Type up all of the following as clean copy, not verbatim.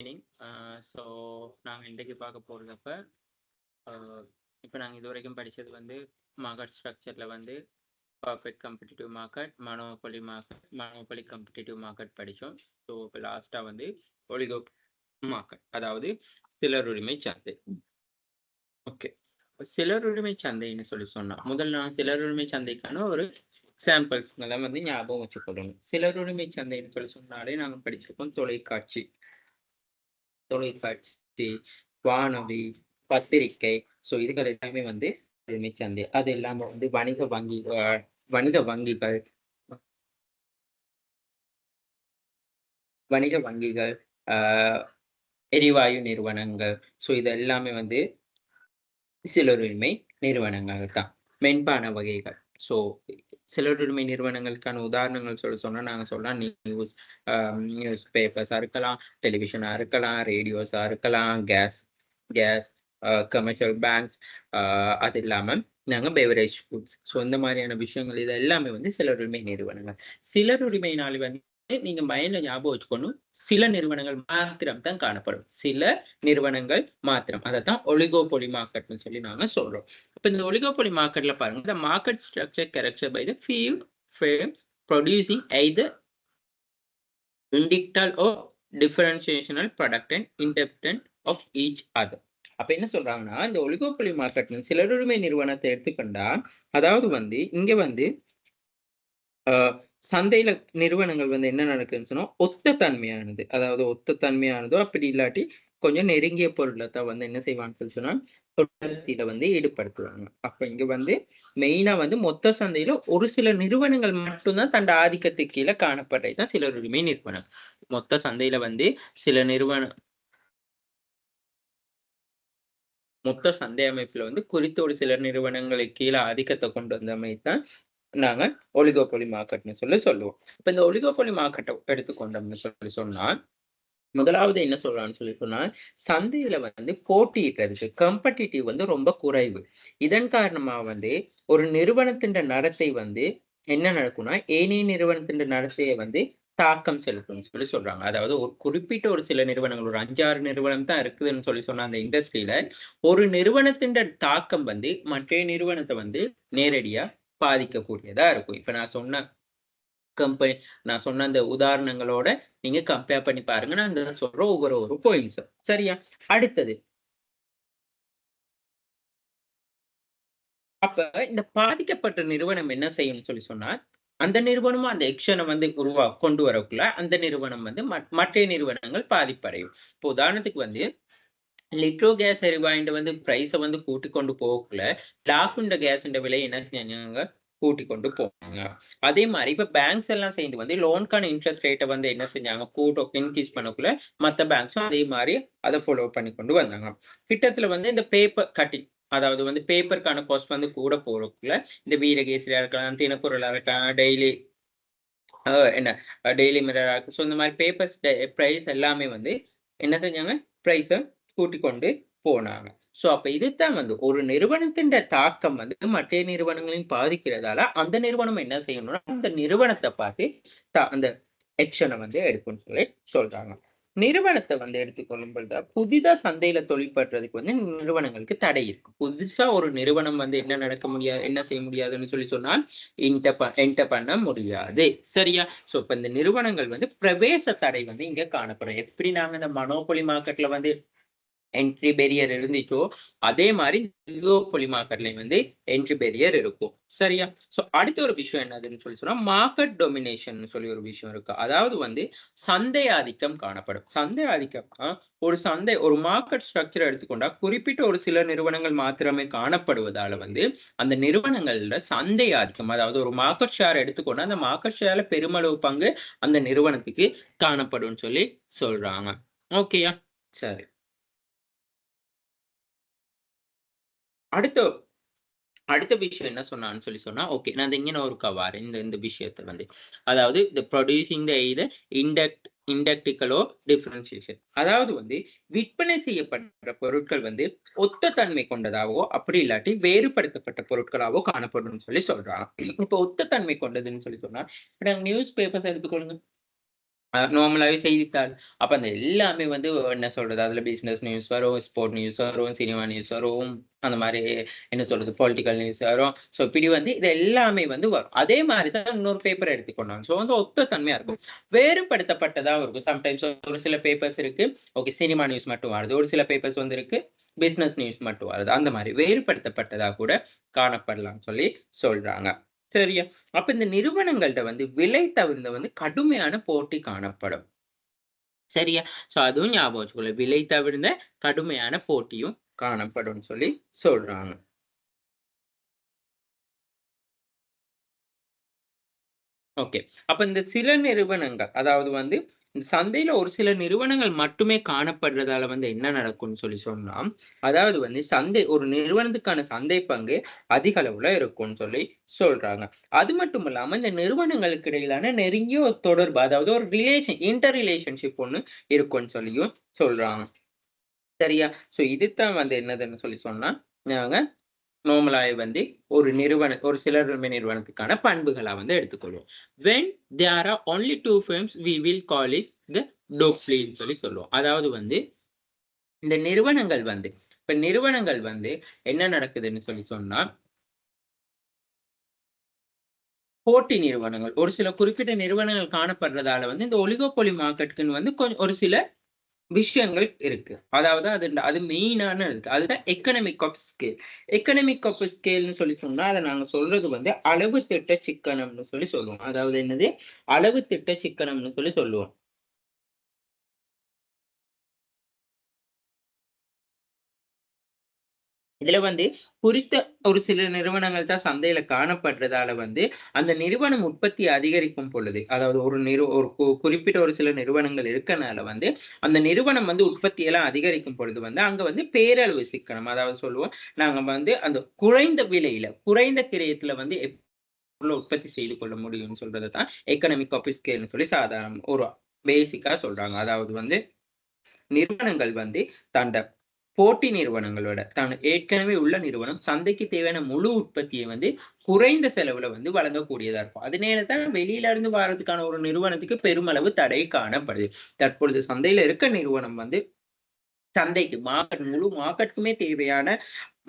Evening. So நாங்கள் இன்றைக்கு பார்க்க போகிறதப்ப இப்போ நாங்கள் இது வரைக்கும் படித்தது வந்து மார்க்கெட் ஸ்ட்ரக்சரில் வந்து perfect competitive market, monopoly competitive market படித்தோம். ஸோ இப்போ லாஸ்ட்டாக வந்து ஒலிகோ மார்க்கெட், அதாவது சிலருரிமை சந்தை. ஓகே, சிலருரிமை சந்தைன்னு சொல்லி சொன்னால் முதல்ல நான் சிலருரிமை சந்தைக்கான ஒரு எக்ஸாம்பிள்ஸ்களை வந்து ஞாபகம் வச்சுக்கொள்ளணும். சிலருரிமை சந்தைன்னு சொல்லி சொன்னாலே நாங்கள் படிச்சிருக்கோம் தொலைக்காட்சி, வானொலி, பத்திரிகை. ஸோ இதுகள் எல்லாமே வந்து சிலருரிமை சந்தை. அது இல்லாம வந்து வணிக வங்கிகள், எரிவாயு நிறுவனங்கள். ஸோ இது எல்லாமே வந்து சிலருரிமை நிறுவனங்கள் தான். மென்பான வகைகள். ஸோ சிலருரிமை நிறுவனங்களுக்கான உதாரணங்கள் சொன்னா நாங்கள் சொல்லலாம் நியூஸ் பேப்பர்ஸாக இருக்கலாம், டெலிவிஷனாக இருக்கலாம், ரேடியோஸாக இருக்கலாம், கேஸ் கமர்ஷியல் பேங்க்ஸ், அது இல்லாமல் நாங்கள் பெவரேஜ் ஃபுட்ஸ். ஸோ இந்த மாதிரியான விஷயங்கள் இது எல்லாமே வந்து சிலருரிமை நிறுவனங்கள். சிலருரிமையினால வந்து நீங்க மைண்ட்ல ஞாபகம் வச்சுக்கணும், சில நிறுவனங்கள் மாத்திரம் தான் காணப்படும். சில நிறுவனங்கள் மாத்திரம், அதைத்தான் ஒலிகோபொலி மார்க்கெட்னு சொல்லி நாங்க சொல்றோம். இப்ப இந்த ஒலிகோபொலி மார்க்கெட்ல பாருங்க, the market structure characterized by the few firms producing either individual or differentiational product and independent of each other. அப்ப என்ன சொல்றாங்கன்னா, இந்த ஒலிகோபொலி மார்க்கெட் சிலருரிமை நிறுவனத்தை எடுத்துக்கொண்டா, அதாவது வந்து இங்க வந்து சந்தையில நிறுவனங்கள் வந்து என்ன நடக்குதுன்னு சொன்னா ஒத்த தன்மையானது, அதாவது ஒத்த தன்மையானதோ அப்படி இல்லாட்டி கொஞ்சம் நெருங்கிய பொருளை தான் வந்து என்ன செய்வாங்கன்னு சொன்னா உற்பத்தியில வந்து ஈடுபடுத்துவாங்க. அப்ப இங்க வந்து மெயினா வந்து மொத்த சந்தையில ஒரு சில நிறுவனங்கள் மட்டும்தான் தன் ஆதிக்கத்துக்கு கீழே காணப்படுறதுதான் சிலருரிமை நிறுவனம். மொத்த சந்தையில வந்து மொத்த சந்தை அமைப்புல வந்து குறித்த ஒரு சில நிறுவனங்களுக்கு கீழே ஆதிக்கத்தை கொண்டு வந்தமை தான் நாங்க ஒலிகோபொலி மார்க்கெட்னு சொல்லுவோம். இப்ப இந்த ஒலிகோபொலி மார்க்கெட்டை எடுத்துக்கொண்டோம்னு சொன்னா முதலாவது என்ன சொல்றான்னு சொல்லி சொன்னா, சந்தையில வந்து போட்டியிடுறதுக்கு காம்படிட்டிவ் வந்து ரொம்ப குறைவு. இதன் காரணமா வந்து ஒரு நிறுவனத்தின் நடத்தை வந்து என்ன நடக்கும்னா, ஏனைய நிறுவனத்தின் நடத்தையை வந்து தாக்கம் செலுத்தும்னு சொல்லி சொல்றாங்க. அதாவது ஒரு குறிப்பிட்ட ஒரு சில நிறுவனங்கள், ஒரு 5-6 நிறுவனம் தான் இருக்குதுன்னு சொல்லி சொன்ன அந்த இண்டஸ்ட்ரியில ஒரு நிறுவனத்தின் தாக்கம் வந்து மற்ற நிறுவனத்தை வந்து நேரடியா பாதிக்கக்கூடியதா இருக்கும். இப்ப நான் சொன்ன அந்த உதாரணங்களோட நீங்க கம்பேர் பண்ணி பாருங்க. நான் இந்த சொல்ற ஒவ்வொரு பாயிண்ட்ஸ். சரியா? அடுத்தது, அப்ப இந்த பாதிக்கப்பட்ட நிறுவனம் என்ன செய்யும்னு சொல்லி சொன்னா, அந்த நிறுவனமும் அந்த எக்ஷனை வந்து கொண்டு வரக்குள்ள அந்த நிறுவனம் வந்து மற்ற நிறுவனங்கள் பாதிப்படையும். இப்போ உதாரணத்துக்கு வந்து லிட்ரோ கேஸ் எரிவாயுண்ட வந்து பிரைஸை வந்து கூட்டி கொண்டு போகக்குள்ள லாஃபுண்ட கேஸ்ன்ற விலை என்ன செஞ்சாங்க, கூட்டி கொண்டு போனாங்க. அதே மாதிரி இப்ப பேங்க்ஸ் எல்லாம் சேர்ந்து வந்து லோனுக்கான இன்ட்ரெஸ்ட் ரேட்டை வந்து என்ன செஞ்சாங்க, இன்க்ரீஸ் பண்ணக்குள்ள மற்ற பேங்க்ஸும் அதே மாதிரி அதை ஃபாலோ பண்ணி கொண்டு வந்தாங்க. கிட்டத்துல வந்து இந்த பேப்பர் கட்டிங், அதாவது வந்து பேப்பருக்கான காஸ்ட் வந்து கூட போறதுக்குள்ள இந்த வீரகேசரியா இருக்கலாம், தினக்குரலா இருக்கலாம், டெய்லி மிரரா இருக்கு. ஸோ இந்த மாதிரி பேப்பர்ஸ் பிரைஸ் எல்லாமே வந்து என்ன செஞ்சாங்க, பிரைஸை கூட்டி கொண்டு போனாங்க. ஸோ அப்ப இதுதான் வந்து ஒரு நிறுவனத்தின் தாக்கம் வந்து மற்ற நிறுவனங்களையும் பாதிக்கிறதால அந்த நிறுவனம் என்ன செய்யணும்னா அந்த நிறுவனத்தை பார்த்து அந்த ஆக்ஷனை வந்து எடுக்கும்னு சொல்லி சொல்றாங்க. நிறுவனத்தை வந்து எடுத்துக்கொள்ளும் பொழுது புதிதா சந்தையில தொழிற்படுறதுக்கு வந்து நிறுவனங்களுக்கு தடை இருக்கு. புதுசா ஒரு நிறுவனம் வந்து என்ன செய்ய முடியாதுன்னு சொல்லி சொன்னால் என்டர் பண்ண முடியாது. சரியா? சோ இப்ப இந்த நிறுவனங்கள் வந்து பிரவேச தடை வந்து இங்க காணப்படும். எப்படி நாங்க இந்த மனோபொலி மார்க்கெட்ல வந்து என்ட்ரி பேரியர் இருந்துச்சோ அதே மாதிரி ஒலிகோபொலி மார்க்கெட்லயும் வந்து என்ட்ரி பேரியர் இருக்கும். சரியா? சோ அடுத்த ஒரு விஷயம் என்னதுன்னு சொல்லி சொன்னா மார்க்கெட் டொமினேஷன் சொல்லி ஒரு விஷயம் இருக்கு. அதாவது வந்து சந்தை ஆதிக்கம் காணப்படும். சந்தை ஆதிக்கம் ஒரு மார்க்கெட் ஸ்ட்ரக்சர் எடுத்துக்கொண்டா குறிப்பிட்ட ஒரு சில நிறுவனங்கள் மாத்திரமே காணப்படுவதால வந்து அந்த நிறுவனங்கள்ல சந்தை ஆதிக்கம், அதாவது ஒரு மார்க்கெட் ஷேர் எடுத்துக்கொண்டா அந்த மார்க்கெட் ஷேர்ல பெருமளவு பங்கு அந்த நிறுவனத்துக்கு காணப்படும் சொல்லி சொல்றாங்க. ஓகேயா? சரி, அடுத்த விஷயம் என்ன சொன்னான்னு சொல்லி சொன்னா, ஓகே நான் இங்கே ஒரு கவார் இந்த விஷயத்தை வந்து, அதாவது இந்த ப்ரொடியூசிங் இண்டக்டிக்கலோ டிஃபரன்சியேஷன், அதாவது வந்து விற்பனை செய்யப்படுற பொருட்கள் வந்து ஒத்த தன்மை கொண்டதாவோ அப்படி இல்லாட்டி வேறுபடுத்தப்பட்ட பொருட்களாவோ காணப்படும் சொல்லி சொல்றாங்க. இப்ப ஒத்த தன்மை கொண்டதுன்னு சொல்லி சொன்னா நியூஸ் பேப்பர்ஸ் எடுத்துக்கொள்ளுங்க. நார்மலாவே செய்தித்தாள். அப்ப அந்த எல்லாமே வந்து என்ன சொல்றது, அதுல பிசினஸ் நியூஸ் வரும், ஸ்போர்ட் நியூஸ் வரும், சினிமா நியூஸ் வரும். அந்த மாரி என்ன சொல்றது, பொலிட்டிக்கல் நியூஸ் வரும். ஸோ இப்படி வந்து இது எல்லாமே வந்து வரும். அதே மாரி தான் இன்னொரு பேப்பர் எடுத்துக்கொண்டாங்க. ஸோ வந்து ஒத்த தன்மையா இருக்கும். வேறுபடுத்தப்பட்டதா இருக்கும். சம்டைம்ஸ் ஒரு சில பேப்பர்ஸ் இருக்கு. ஓகே, சினிமா நியூஸ் மட்டும் வருது. ஒரு சில பேப்பர்ஸ் வந்து இருக்கு. பிசினஸ் நியூஸ் மட்டும் வருது. அந்த மாரி வேறுபடுத்தப்பட்டதா கூட காணப்படலாம்னு சொல்லி சொல்றாங்க. சரியா? அப்ப இந்த நிறுவனங்கள்ட்ட வந்து விலை தவிர்ந்த வந்து கடுமையான போட்டி காணப்படும். சரியா? சோ அதுவும் ஞாபகம் வச்சுக்கோங்க. விலை தவிர்ந்த கடுமையான போட்டியும் காணப்படும்னு சொல்லி சொல்றாங்க. ஓகே. அப்ப இந்த சில நிறுவனங்கள், அதாவது வந்து இந்த சந்தையில ஒரு சில நிறுவனங்கள் மட்டுமே காணப்படுறதால வந்து என்ன நடக்கும்னு சொல்லி சொன்னா, அதாவது வந்து சந்தை ஒரு நிறுவனத்துக்கான சந்தை பங்கு அதிக அளவுல இருக்கும்னு சொல்லி சொல்றாங்க. அது மட்டும் இல்லாம இந்த நிறுவனங்களுக்கு இடையிலான நெருங்கிய ஒரு தொடர்பு, அதாவது ஒரு இன்டர் ரிலேஷன்ஷிப் ஒண்ணு இருக்கும்னு சொல்லியும் சொல்றாங்க. சரியா? சோ இதுதான் வந்து என்னதுன்னு சொல்லி சொன்னா, நாங்க நார்மலாவே வந்து ஒரு சிலர் நிறுவனத்துக்கான பண்புகளா வந்து எடுத்துக்கொள்வோம். When there are only 2 firms, we will call it the duopoly ன்னு சொல்லி சொல்லுவோம். அதாவது வந்து இந்த நிறுவனங்கள் வந்து இப்ப நிறுவனங்கள் வந்து என்ன நடக்குதுன்னு சொல்லி சொன்னா, போட்டி நிறுவனங்கள். ஒரு சில குறிப்பிட்ட நிறுவனங்கள் காணப்படுறதால வந்து இந்த ஒலிகோபோலி மார்க்கெட்க்குன்னு வந்து ஒரு சில விஷயங்கள் இருக்கு. அதாவது அது மெயினான இருக்கு. அதுதான் economic of scale. Economic of ஸ்கேல்ன்னு சொல்லி சொன்னா, அத நாங்க சொல்றது வந்து அளவு திட்ட சிக்கனம்னு சொல்லி சொல்லுவோம். அதாவது என்னது? அளவு திட்ட சிக்கனம்னு சொல்லி சொல்லுவோம். இதுல வந்து குறித்த ஒரு சில நிறுவனங்கள் தான் சந்தையில காணப்படுறதால வந்து, அந்த நிறுவனம் உற்பத்தி அதிகரிக்கும் பொழுது, அதாவது ஒரு குறிப்பிட்ட ஒரு சில நிறுவனங்கள் இருக்கனால வந்து, அந்த நிறுவனம் வந்து உற்பத்தியெல்லாம் அதிகரிக்கும் பொழுது வந்து, அங்க வந்து பேரளவு சிக்கனம். அதாவது சொல்லுவோம், நாங்க வந்து அந்த குறைந்த விலையில, குறைந்த கிரயத்துல வந்து பொருள உற்பத்தி செய்து கொள்ள முடியும்னு சொல்றத தான் எக்கனாமிக் ஆஃப் ஸ்கேல்ன்னு சொல்லி சாதாரண ஒரு பேசிக்கா சொல்றாங்க. அதாவது வந்து நிறுவனங்கள் வந்து தண்ட போட்டி நிறுவனங்களோட ஏற்கனவே உள்ள நிறுவனம் சந்தைக்கு தேவையான முழு உற்பத்தியை வந்து குறைந்த செலவுல வந்து வழங்கக்கூடியதா இருக்கும். அதனால தான் வெளியில இருந்து வர்றதுக்கான ஒரு நிறுவனத்துக்கு பெருமளவு தடை காணப்படுது. தற்பொழுது சந்தையில இருக்க நிறுவனம் வந்து சந்தைக்கு முழு மார்க்கெட்டுக்குமே தேவையான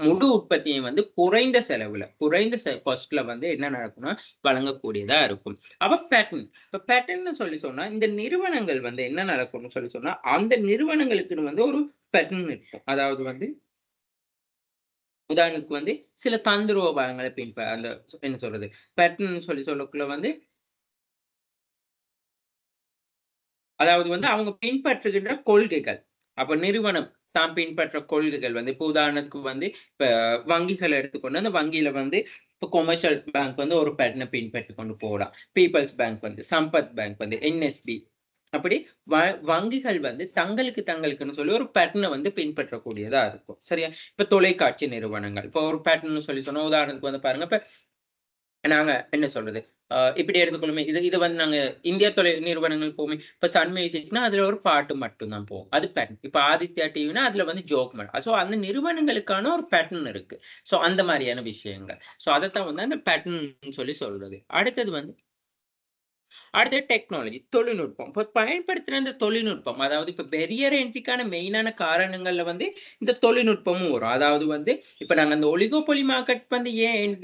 முழு உற்பத்தியை வந்து குறைந்த செலவுல, குறைந்த காஸ்ட்ல வந்து என்ன நடக்கும்னா வழங்கக்கூடியதா இருக்கும். அப்ப பேட்டர்ன்னு சொல்லி சொன்னா, இந்த நிறுவனங்கள் வந்து என்ன நடக்கும்னு சொல்லி சொன்னா, அந்த நிறுவனங்களுக்குன்னு வந்து ஒரு பேட்டர்ன் இருக்கும். அதாவது வந்து உதாரணத்துக்கு வந்து சில தந்திரோபாயங்கள அந்த என்ன சொல்றது? பேட்டர்ன்னு சொல்லி சொல்லக்குள்ள வந்து, அதாவது வந்து அவங்க பின்பற்றுகின்ற கொள்கைகள். அப்ப நிறுவனம் தான் பின்பற்ற கொள்கைகள் வந்து, இப்ப உதாரணத்துக்கு வந்து இப்ப வங்கிகள எடுத்துக்கொண்டு, அந்த வங்கியில வந்து இப்ப கொமர்ஷியல் பேங்க் வந்து ஒரு பேட்டர்ன பின்பற்றிக் கொண்டு போகலாம். பீப்பிள்ஸ் பேங்க் வந்து, சம்பத் பேங்க் வந்து, என்எஸ்பி அப்படி வ வங்கிகள் வந்து தங்களுக்குன்னு சொல்லி ஒரு பேட்டர்ன வந்து பின்பற்றக்கூடியதா இருக்கும். சரியா? இப்ப தொலைக்காட்சி நிறுவனங்கள். இப்ப ஒரு பேட்டர்ன்னு சொல்லி சொன்னா, உதாரணத்துக்கு வந்து பாருங்க, இப்ப நாங்க என்ன சொல்றது? இப்படி எடுத்துக்கொள்ளுமே. இது வந்து நாங்க இந்தியா தொலை நிறுவனங்கள் போமே. இப்ப சன் மியூசிக்னா அதுல ஒரு பாட்டு மட்டும் தான் போகும். அது பேட்டர்ன். இப்ப ஆதித்யா டிவினா அதுல வந்து ஜோக் மட்டும். சோ அந்த நிறுவனங்களுக்கான ஒரு பேட்டர்ன் இருக்கு. சோ அந்த மாரியான விஷயங்கள். சோ அதத்தான் வந்து அந்த பேட்டர்ன் சொல்லி சொல்றது. அடுத்தது டெக்னாலஜி, தொழில்நுட்பம். இப்ப பயன்படுத்துற இந்த தொழில்நுட்பம், அதாவது இப்ப பெரியர் என்ட்ரிக்கான மெயினான காரணங்கள்ல வந்து இந்த தொழில்நுட்பமும் வரும். அதாவது வந்து இப்ப நாங்க அந்த ஒலிகோபொலி மார்க்கெட் வந்து ஏன்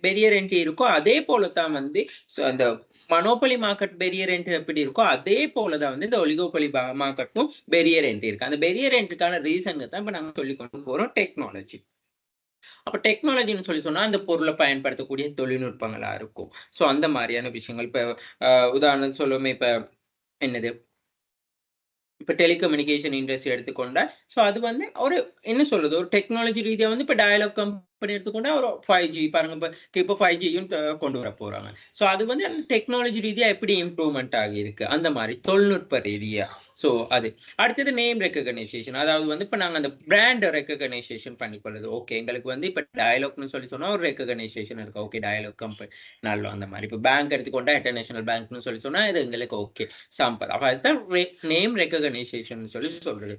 பெரியர் என்ட்ரி இருக்கோ, அதே போல தான் வந்து அந்த மனோபொலி மார்க்கெட் பெரியர் என்ட்ரி எப்படி இருக்கோ, அதே போல தான் வந்து இந்த ஒலிகோபொலி மார்க்கெட்டும் பெரியர் என்ட்ரி இருக்கு. அந்த பெரியர் என்ட்ரிக்கான ரீசன் தான் இப்ப நாங்க சொல்லிக் கொண்டு போறோம் டெக்னாலஜி. அப்ப டெக்னாலஜின்னு சொல்லி சொன்னா, அந்த பொருள பயன்படுத்தக்கூடிய தொழில்நுட்பங்களா இருக்கும். சோ அந்த மாரியான விஷயங்கள். இப்ப உதாரணத்துக்கு சொல்லுவோமே, இப்ப என்னது? இப்ப டெலிகம்யூனிகேஷன் இண்டஸ்ட்ரி எடுத்துக்கொண்டா, சோ அது வந்து ஒரு என்ன சொல்றது? ஒரு டெக்னாலஜி ரீதியா வந்து இப்ப டயலாக் கம்பெனி எடுத்துக்கொண்டா ஒரு 5G பாருங்க, இப்ப 5Gயும் கொண்டு வர போறாங்க. சோ அது வந்து அந்த டெக்னாலஜி ரீதியா எப்படி இம்ப்ரூவ்மென்ட் ஆகியிருக்கு. அந்த மாரி தொழில்நுட்ப ரீதியா. சோ அது. அடுத்தது நேம் ரெகக்னைசேஷன். அதாவது வந்து இப்ப நாங்க அந்த பிராண்ட் ரெகக்னைசேஷன் பண்ணிக்கொள்ளுது. ஓகே, எங்களுக்கு வந்து இப்ப டயலாக்ன்னு சொல்லி சொன்னா ஒரு ரெகக்னைசேஷன் இருக்கு. ஓகே, டயலாக் கம்பெனி நல்ல அந்த மாரி. இப்ப பேங்க் எடுத்துக்கொண்டா இன்டர்நேஷனல் பேங்க்ன்னு சொல்லி சொன்னா இது எங்களுக்கு ஓகே. சாம்பல். அப்ப அதுதான் நேம் ரெகக்னைசேஷன் சொல்லி சொல்றது.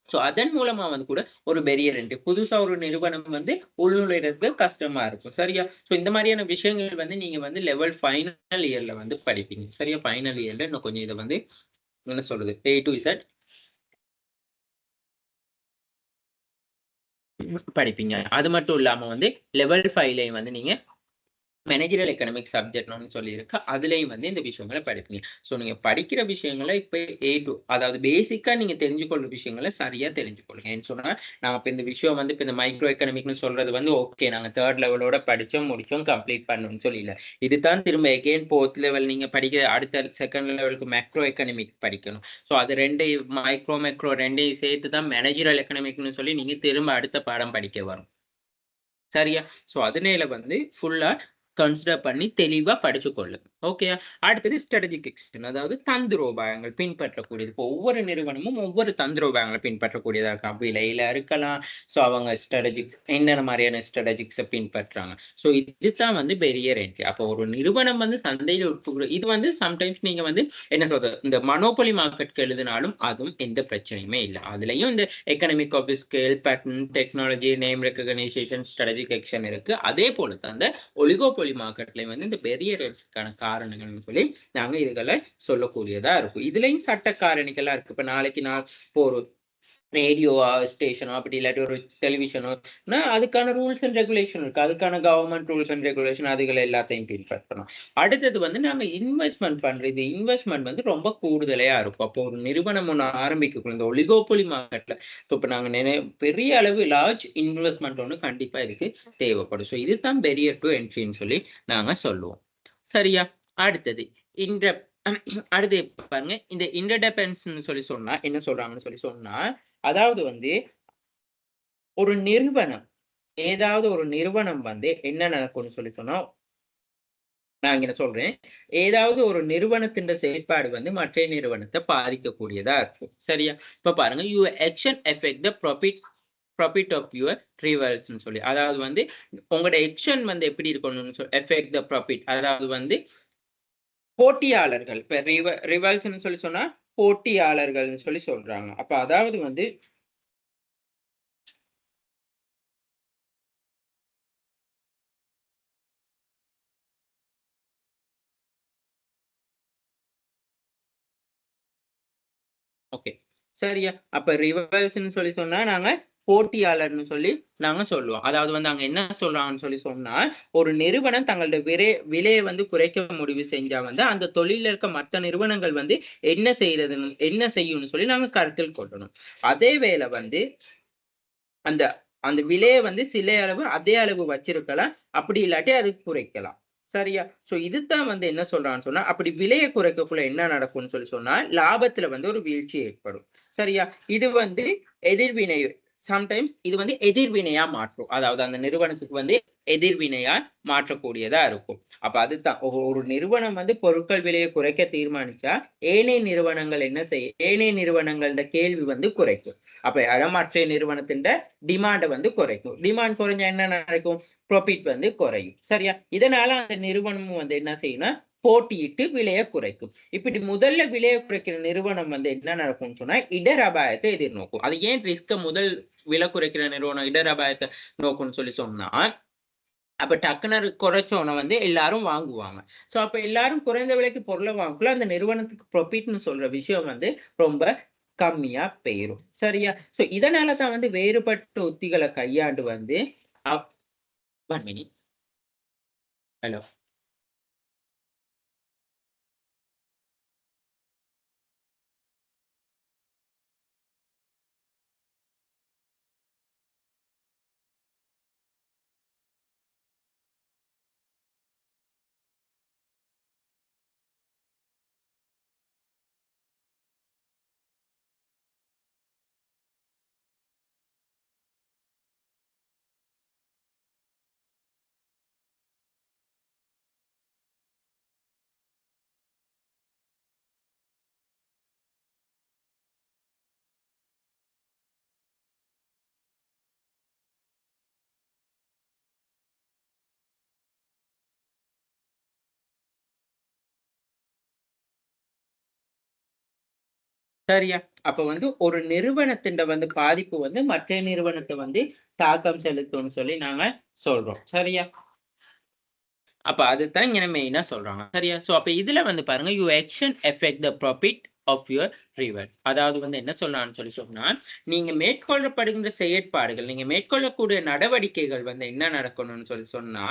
சோ அதன் மூலமா வந்து கூட ஒரு பெரியர் என்ட்ரி புதுசா ஒரு நிறுவனம் வந்து உள்நுழைறதுக்கு கஷ்டமா இருக்கும். சரியா? சோ இந்த மாதிரியான விஷயங்கள் வந்து நீங்க வந்து லெவல் ஃபைனல் இயர்ல வந்து படிப்பீங்க. சரியா? ஃபைனல் இயர்ல இன்னும் கொஞ்சம் இத வந்து என்ன சொல்றது? A to Z படிப்பீங்க. அது மட்டும் இல்லாம வந்து லெவல் 5லயும் வந்து நீங்க மேனேஜரியல் எக்கனாமிக்ஸ் சப்ஜெக்ட்னு சொல்லி இருக்கு. அதுலயும் வந்து இந்த விஷயங்கள படிப்பீங்க. சோ நீங்க படிக்கிற விஷயங்கள இப்ப ஏ டூ அதாவது பேசிக்கா நீங்க தெரிஞ்சு கொள்ற விஷயங்கள சரியா தெரிஞ்சுக்கொள்ளுங்க. ஏன்னு சொன்னா, நாங்க இப்ப இந்த விஷயம் வந்து இப்ப இந்த மைக்ரோ எக்கனாமிக்ன்னு சொல்றது வந்து ஓகே நாங்க 3 லெவலோட படிச்சோம், முடிச்சோம், கம்ப்ளீட் பண்ணோம்னு சொல்லி இல்ல. இதுதான் திரும்ப அகைன் 4த் லெவல் நீங்க படிக்கிற அடுத்த 2ண்ட் லெவலுக்கு மேக்ரோ எக்கனாமிக் படிக்கணும். சோ அது 2 மைக்ரோ, மேக்ரோ 2யும் சேர்த்து தான் மேனேஜரியல் எக்கனாமிக்ன்னு சொல்லி நீங்க திரும்ப அடுத்த பாடம் படிக்க வரும். சரியா? சோ அதனால வந்து ஃபுல்லா கன்சிடர் பண்ணி தெளிவா படிச்சு கொள்ளுங்க. ஓகேயா? அடுத்தது ஸ்ட்ராட்டஜிக் எக்ஸிகியூஷன். அதாவது தந்திரோபாயங்கள் பின்பற்றக்கூடியது. இப்போ ஒவ்வொரு நிறுவனமும் ஒவ்வொரு தந்திரோபாயங்கள பின்பற்றக்கூடியதா இருக்கலாம். விலையில இருக்கலாம். சோ அவங்க ஸ்ட்ராட்டஜிக்ஸ் என்னென்ன மாரியான ஸ்ட்ராட்டஜிக்ஸ பின்பற்றாங்க. சோ இதுதான் வந்து பெரியர் என்ட்ரி. அப்போ ஒரு நிறுவனம் வந்து சந்தையில இது வந்து சம்டைம்ஸ் நீங்க வந்து என்ன சொல்றது? இந்த மனோபொலி மார்க்கெட்க்கு எழுதினாலும் அதுவும் எந்த பிரச்சனையுமே இல்ல. அதுலயும் இந்த economic of scale, pattern, technology, name recognition, strategic action இருக்கு. அதே போல தான் இந்த ஒலிகோபொலி மார்க்கெட்லயும் வந்து இந்த பெரியர்ஸ்க்கான காரணங்கள்னு சொல்லி நாங்க இதுகளை சொல்லக்கூடியதா இருக்கும். இதுலயும் சட்ட காரணிகளா இருக்கு. இப்ப நாளைக்கு நான் இப்போ ஒரு ரேடியோவா, ஸ்டேஷனோ அப்படி இல்லாட்டி ஒரு டெலிவிஷனோ அதுக்கான ரூல்ஸ் அண்ட் ரெகுலேஷன் இருக்கு. அதுக்கான கவர்ன்மெண்ட் ரூல்ஸ் அண்ட் ரெகுலேஷன் அதுகள் எல்லாத்தையும் பின்பற்றணும். அடுத்தது வந்து நாங்க இன்வெஸ்ட்மென்ட் பண்றது. இன்வெஸ்ட்மென்ட் வந்து ரொம்ப கூடுதலையா இருக்கும். அப்போ ஒரு நிறுவனம் ஒண்ணு ஆரம்பிக்கக்குள்ள இந்த ஒலிகோபொலி மார்க்கெட்ல இப்ப நாங்க பெரிய அளவு லார்ஜ் இன்வெஸ்ட்மென்ட் ஒண்ணு கண்டிப்பா இதுக்கு தேவைப்படும். சோ இதுதான் பெரியர் டு என்ட்ரின்னு சொல்லி நாங்க சொல்லுவோம். சரியா? அடுத்தது இந்த அடுத்து பாருங்க. இந்த இன்டர்டிபெண்டன்ஸ்ன்னு சொல்லி சொன்னா என்ன சொல்றாங்கன்னு சொல்லி சொன்னா, அதாவது வந்து ஒரு நிறுவனம் ஏதாவது ஒரு நிறுவனம் வந்து என்ன நடக்கும்னு சொல்லி சொன்னா, நான் இங்க சொல்றேன். ஏதாவது ஒரு நிறுவனத்தின் செயல்பாடு வந்து மற்ற நிறுவனத்த பாதிக்கக்கூடியதா இருக்கும். சரியா? இப்ப பாருங்க, your action affect the profit of your ரிவல்ஸ்ன்னு சொல்லி. அதாவது வந்து உங்களோட ஆக்ஷன் வந்து எப்படி இருக்கணும்னு அஃபெக்ட் த ப்ராஃபிட் அதாவது வந்து போட்டியாளர்கள். இப்ப ரிவல்ஸ்ன்னு சொல்லி சொன்னா போட்டியாளர்கள்ன்னு சொல்லி சொல்றாங்க. அப்ப அதாவது வந்து ஓகே. சரியா? அப்ப ரிவல்ஸ்ன்னு சொல்லி சொன்னா, நாங்க போட்டியாளர்ன்னு சொல்லி நாங்க சொல்லுவோம். அதாவது வந்து அங்க என்ன சொல்றாங்கன்னு சொல்லி சொன்னா, ஒரு நிறுவனம் தங்களோட விலைய வந்து குறைக்க முடிவு செஞ்சா வந்து, அந்த தொழில்ல இருக்க மத்த நிறுவனங்கள் வந்து என்ன செய்யும்ன்னு சொல்லி நாங்க கருத்தில் கொள்ளணும். அதே வேள வந்து அந்த அந்த விலைய வந்து சில அளவு அதே அளவு வச்சிருக்கலாம். அப்படி இல்லாட்டி அது குறைக்கலாம். சரியா? சோ இதுதான் வந்து என்ன சொல்றான்னு சொன்னா, அப்படி விலைய குறைக்கக்குள்ள என்ன நடக்கும்னு சொல்லி சொன்னா, லாபத்துல வந்து ஒரு வீழ்ச்சி ஏற்படும். சரியா? இது வந்து எதிர்வினை சம்டைம்ஸ் இது வந்து எதிர்வினையா மாற்றும். அதாவது அந்த நிறுவனத்துக்கு வந்து எதிர்வினையா மாற்றக்கூடியதா இருக்கும். அப்ப அதுதான் ஒரு நிறுவனம் வந்து பொருட்கள் விலையை குறைக்க தீர்மானிச்சா, ஏனைய நிறுவனங்கள் என்ன செய்யும்? ஏனைய நிறுவனங்களோட கேள்வி வந்து குறைக்கும். அப்ப மற்ற நிறுவனத்தின் டிமாண்ட வந்து குறைக்கும். டிமாண்ட் குறைஞ்சா என்ன நடக்கும்? ப்ராஃபிட் வந்து குறையும். சரியா? இதனால அந்த நிறுவனமும் வந்து என்ன செய்யும்னா, போட்டியிட்டு விலைய குறைக்கும். இப்படி முதல்ல விலைய குறைக்கிற நிறுவனம் வந்து என்ன நடக்கும்னு சொன்னா, இடர் அபாயத்தை எதிர்நோக்கும். அது ஏன் விலை குறைக்கிற நிறுவனம் இடர் அபாயத்தை நோக்கும்னு சொல்லி சொன்னா, அப்ப டக்குனு குறைச்ச உடனே வந்து எல்லாரும் வாங்குவாங்க. சோ அப்ப எல்லாரும் குறைந்த விலைக்கு பொருள வாங்கக்குள்ள அந்த நிறுவனத்துக்கு ப்ராஃபிட்ன்னு சொல்ற விஷயம் வந்து ரொம்ப கம்மியா போயிரும். சரியா? சோ இதனால தான் வந்து வேறுபட்ட உத்திகள கையாண்டு வந்து 1 மினிட். ஹலோ. சரியா? அப்ப வந்து ஒரு நிறுவனத்தின் வந்து பாதிப்பு வந்து மற்ற நிறுவனத்தை வந்து தாக்கம் செலுத்தும்னு சொல்லி நாங்க சொல்றோம். சரியா? அப்ப அதுதான் இங்க மெயினா சொல்றாங்க. சரியா? சோ அப்ப இதுல வந்து பாருங்க, you action effect the profit of your reward. அதாவது வந்து என்ன சொல்லலாம்னு சொல்லி சொன்னா, நீங்க மேற்கொள்ளப்படுகின்ற செயற்பாடுகள், நீங்க மேற்கொள்ளக்கூடிய நடவடிக்கைகள் வந்து என்ன நடக்கணும்னு சொல்லி சொன்னா,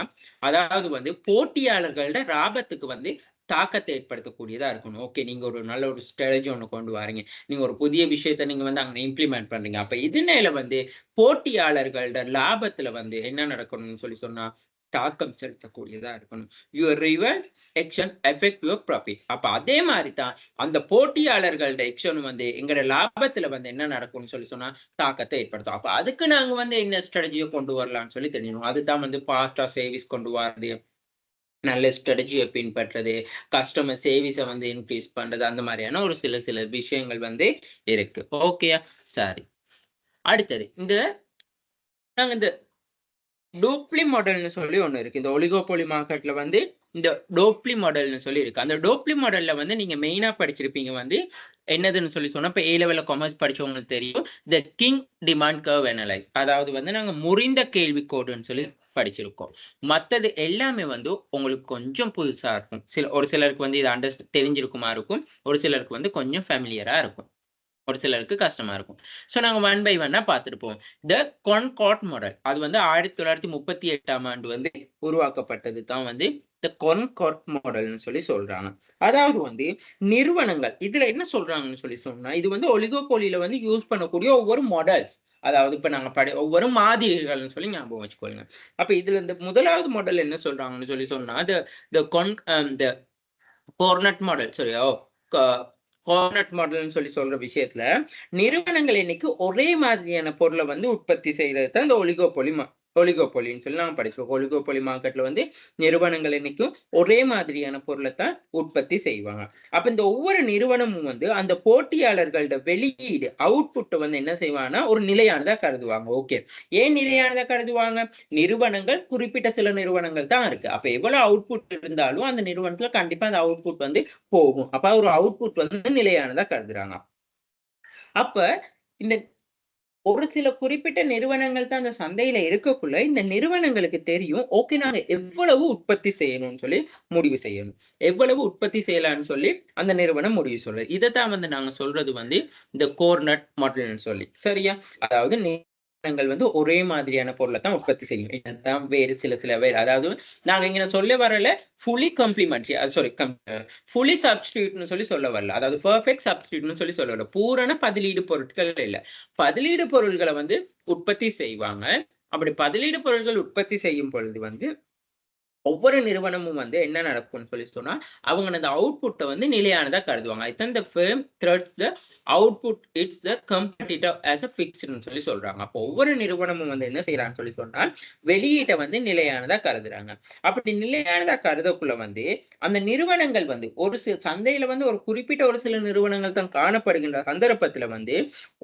அதாவது வந்து போட்டியாளர்களோட லாபத்துக்கு வந்து தாக்கத்தை ஏற்படுத்தக்கூடியதா இருக்கணும். ஓகே, நீங்க ஒரு நல்ல ஒரு ஸ்ட்ராட்டஜி ஒண்ணு கொண்டு வாரீங்க. நீங்க ஒரு புதிய விஷயத்த நீங்க வந்து அங்க இம்ப்ளிமெண்ட் பண்றீங்க. அப்ப இதனால வந்து போட்டியாளர்களோட லாபத்துல வந்து என்ன நடக்கணும்னு சொல்லி சொன்னா, தாக்கம் செலுத்தக்கூடியதா இருக்கணும். Your reverse action affect your profit. அப்ப அதே மாதிரி தான் அந்த போட்டியாளர்களோட ஆக்ஷன் வந்து எங்கட லாபத்துல வந்து என்ன நடக்கும்னு சொல்லி சொன்னா தாக்கத்தை ஏற்படுத்தும். அப்ப அதுக்கு நாங்க வந்து என்ன ஸ்ட்ராட்டஜியை கொண்டு வரலாம்னு சொல்லி தெரியணும். அதுதான் வந்து ஃபாஸ்டா சர்வீஸ் கொண்டு வரது, நல்ல ஸ்ட்ராட்டஜியை பின்பற்றது, கஸ்டமர் சர்வீஸை வந்து இன்க்ரீஸ் பண்றது, அந்த மாதிரியான ஒரு சில சில விஷயங்கள் வந்து இருக்கு. ஓகேயா? சரி. அடுத்தது நாங்க இந்த டோப்லி மாடல்னு சொல்லி ஒண்ணு இருக்கு. இந்த ஒலிகோபோலி மார்க்கெட்ல வந்து இந்த டோப்லி மாடல்னு சொல்லி இருக்கு. அந்த டோப்லி மாடல்ல வந்து நீங்க மெயினா படிச்சிருப்பீங்க வந்து என்னதுன்னு சொல்லி சொன்னா, இப்ப ஏ லெவல்ல காமர்ஸ் படிச்சவங்களுக்கு தெரியும். The king demand curve analyse. அதாவது வந்து நாங்க முறிந்த கேள்விக்கோடுன்னு சொல்லி படிச்சிருக்கோம். மத்தது எல்லாமே வந்து உங்களுக்கு கொஞ்சம் புதுசா இருக்கும். ஒரு சிலருக்கு வந்து இது தெரிஞ்சிருக்குமா இருக்கும். ஒரு சிலருக்கு வந்து கொஞ்சம் ஃபேமிலியரா இருக்கும். ஒரு சிலருக்கு கஷ்டமா இருக்கும். ஸோ நாங்க ஒன் பை ஒன்னா பார்த்துட்டு போவோம். த கொன்கார்ட் மாடல். அது வந்து 1938ஆம் ஆண்டு வந்து உருவாக்கப்பட்டது தான் வந்து த கொன்கார்ட் மாடல்னு சொல்லி சொல்றாங்க. அதாவது வந்து நிறுவனங்கள் இதுல என்ன சொல்றாங்கன்னு சொல்லி சொன்னா, இது வந்து ஒலிகோபோலில வந்து யூஸ் பண்ணக்கூடிய ஒவ்வொரு மாடல்ஸ். அதாவது இப்ப நாங்க ஒவ்வொரு மாதிரிகள்னு சொல்லி ஞாபகம் வச்சுக்கோங்க. அப்ப இதுல இந்த முதலாவது மாடல் என்ன சொல்றாங்கன்னு சொல்லி சொன்னா, த த கொன் த கோர்னட் மாடல் சரியா? க கோர்னட் மாடல்ன்னு சொல்லி சொல்ற விஷயத்துல, நிறுவனங்கள் இன்னைக்கு ஒரே மாதிரியான பொருள வந்து உற்பத்தி செய்றது தான் இந்த ஒலிகோபொலின்னு சொல்லி நாம படிச்சிருக்கோம். ஒலிகோபொலி மார்க்கெட்ல வந்து நிறுவனங்கள் இன்னைக்கும் ஒரே மாதிரியான பொருளத்தான் உற்பத்தி செய்வாங்க. அப்ப இந்த ஒவ்வொரு நிறுவனமும் வந்து அந்த போட்டியாளர்களோட வெளியீடு, அவுட்புட்ட வந்து என்ன செய்வாங்கன்னா, ஒரு நிலையானதா கருதுவாங்க. ஓகே. ஏன் நிலையானதா கருதுவாங்க? நிறுவனங்கள் குறிப்பிட்ட சில நிறுவனங்கள் தான் இருக்கு. அப்ப எவ்வளவு அவுட்புட் இருந்தாலும் அந்த நிறுவனத்துல கண்டிப்பா அந்த அவுட்புட் வந்து போகும். அப்ப ஒரு அவுட்புட் வந்து நிலையானதா கருதுறாங்க. அப்ப இந்த ஒரு சில குறிப்பிட்ட நிறுவனங்கள் தான் அந்த சந்தையில இருக்கக்குள்ள, இந்த நிறுவனங்களுக்கு தெரியும். ஓகே, நாங்க எவ்வளவு உற்பத்தி செய்யணும்னு சொல்லி முடிவு செய்யணும். எவ்வளவு உற்பத்தி செய்யலாம்ன்னு சொல்லி அந்த நிறுவனம் முடிவு சொல்லுது. இதத்தான் வந்து நாங்க சொல்றது வந்து இந்த கோர்னட் மாடல்ன்னு சொல்லி. சரியா? அதாவது நிறுவனங்கள் வந்து ஒரே மாதிரியான பொருள தான் உற்பத்தி செய்யும். இதுதான் வேறு சில சில வேறு. அதாவது நாங்க இங்க சொல்ல வரல ஃபுல்லி காம்ப்ளிமெண்டரி சாரி ஃபுல்லி சப்ஸ்டிட்யூட்ன்னு சொல்லி சொல்ல வரல. அதாவது பெர்ஃபெக்ட் சப்ஸ்டிட்யூட்ன்னு சொல்லி சொல்ல வரல. பூரண பதிலீடு பொருட்கள் இல்ல. பதிலீடு பொருள்களை வந்து உற்பத்தி செய்வாங்க. அப்படி பதிலீடு பொருட்கள் உற்பத்தி செய்யும் பொழுது வந்து ஒவ்வொரு நிறுவனமும் வந்து என்ன நடக்கும்னு சொல்லி சொன்னா, அவங்க அந்த அவுட்புட்ட வந்து நிலையானதா கருதுவாங்க. the firm threats the output it's the competitor as a fixedன்னு சொல்லி சொல்றாங்க. அப்போ ஒவ்வொரு நிறுவனமும் வந்து என்ன செய்றாங்கன்னு சொல்லி சொன்னா, வெளியீட்ட வந்து நிலையானதா கருதுறாங்க. அப்படி நிலையானதா கருதக்குள்ள வந்து, அந்த நிறுவனங்கள் வந்து ஒரு சந்தையில வந்து ஒரு குறிப்பிட்ட ஒரு சில நிறுவனங்கள் தான் காணப்படுகின்ற சந்தர்ப்பத்துல வந்து,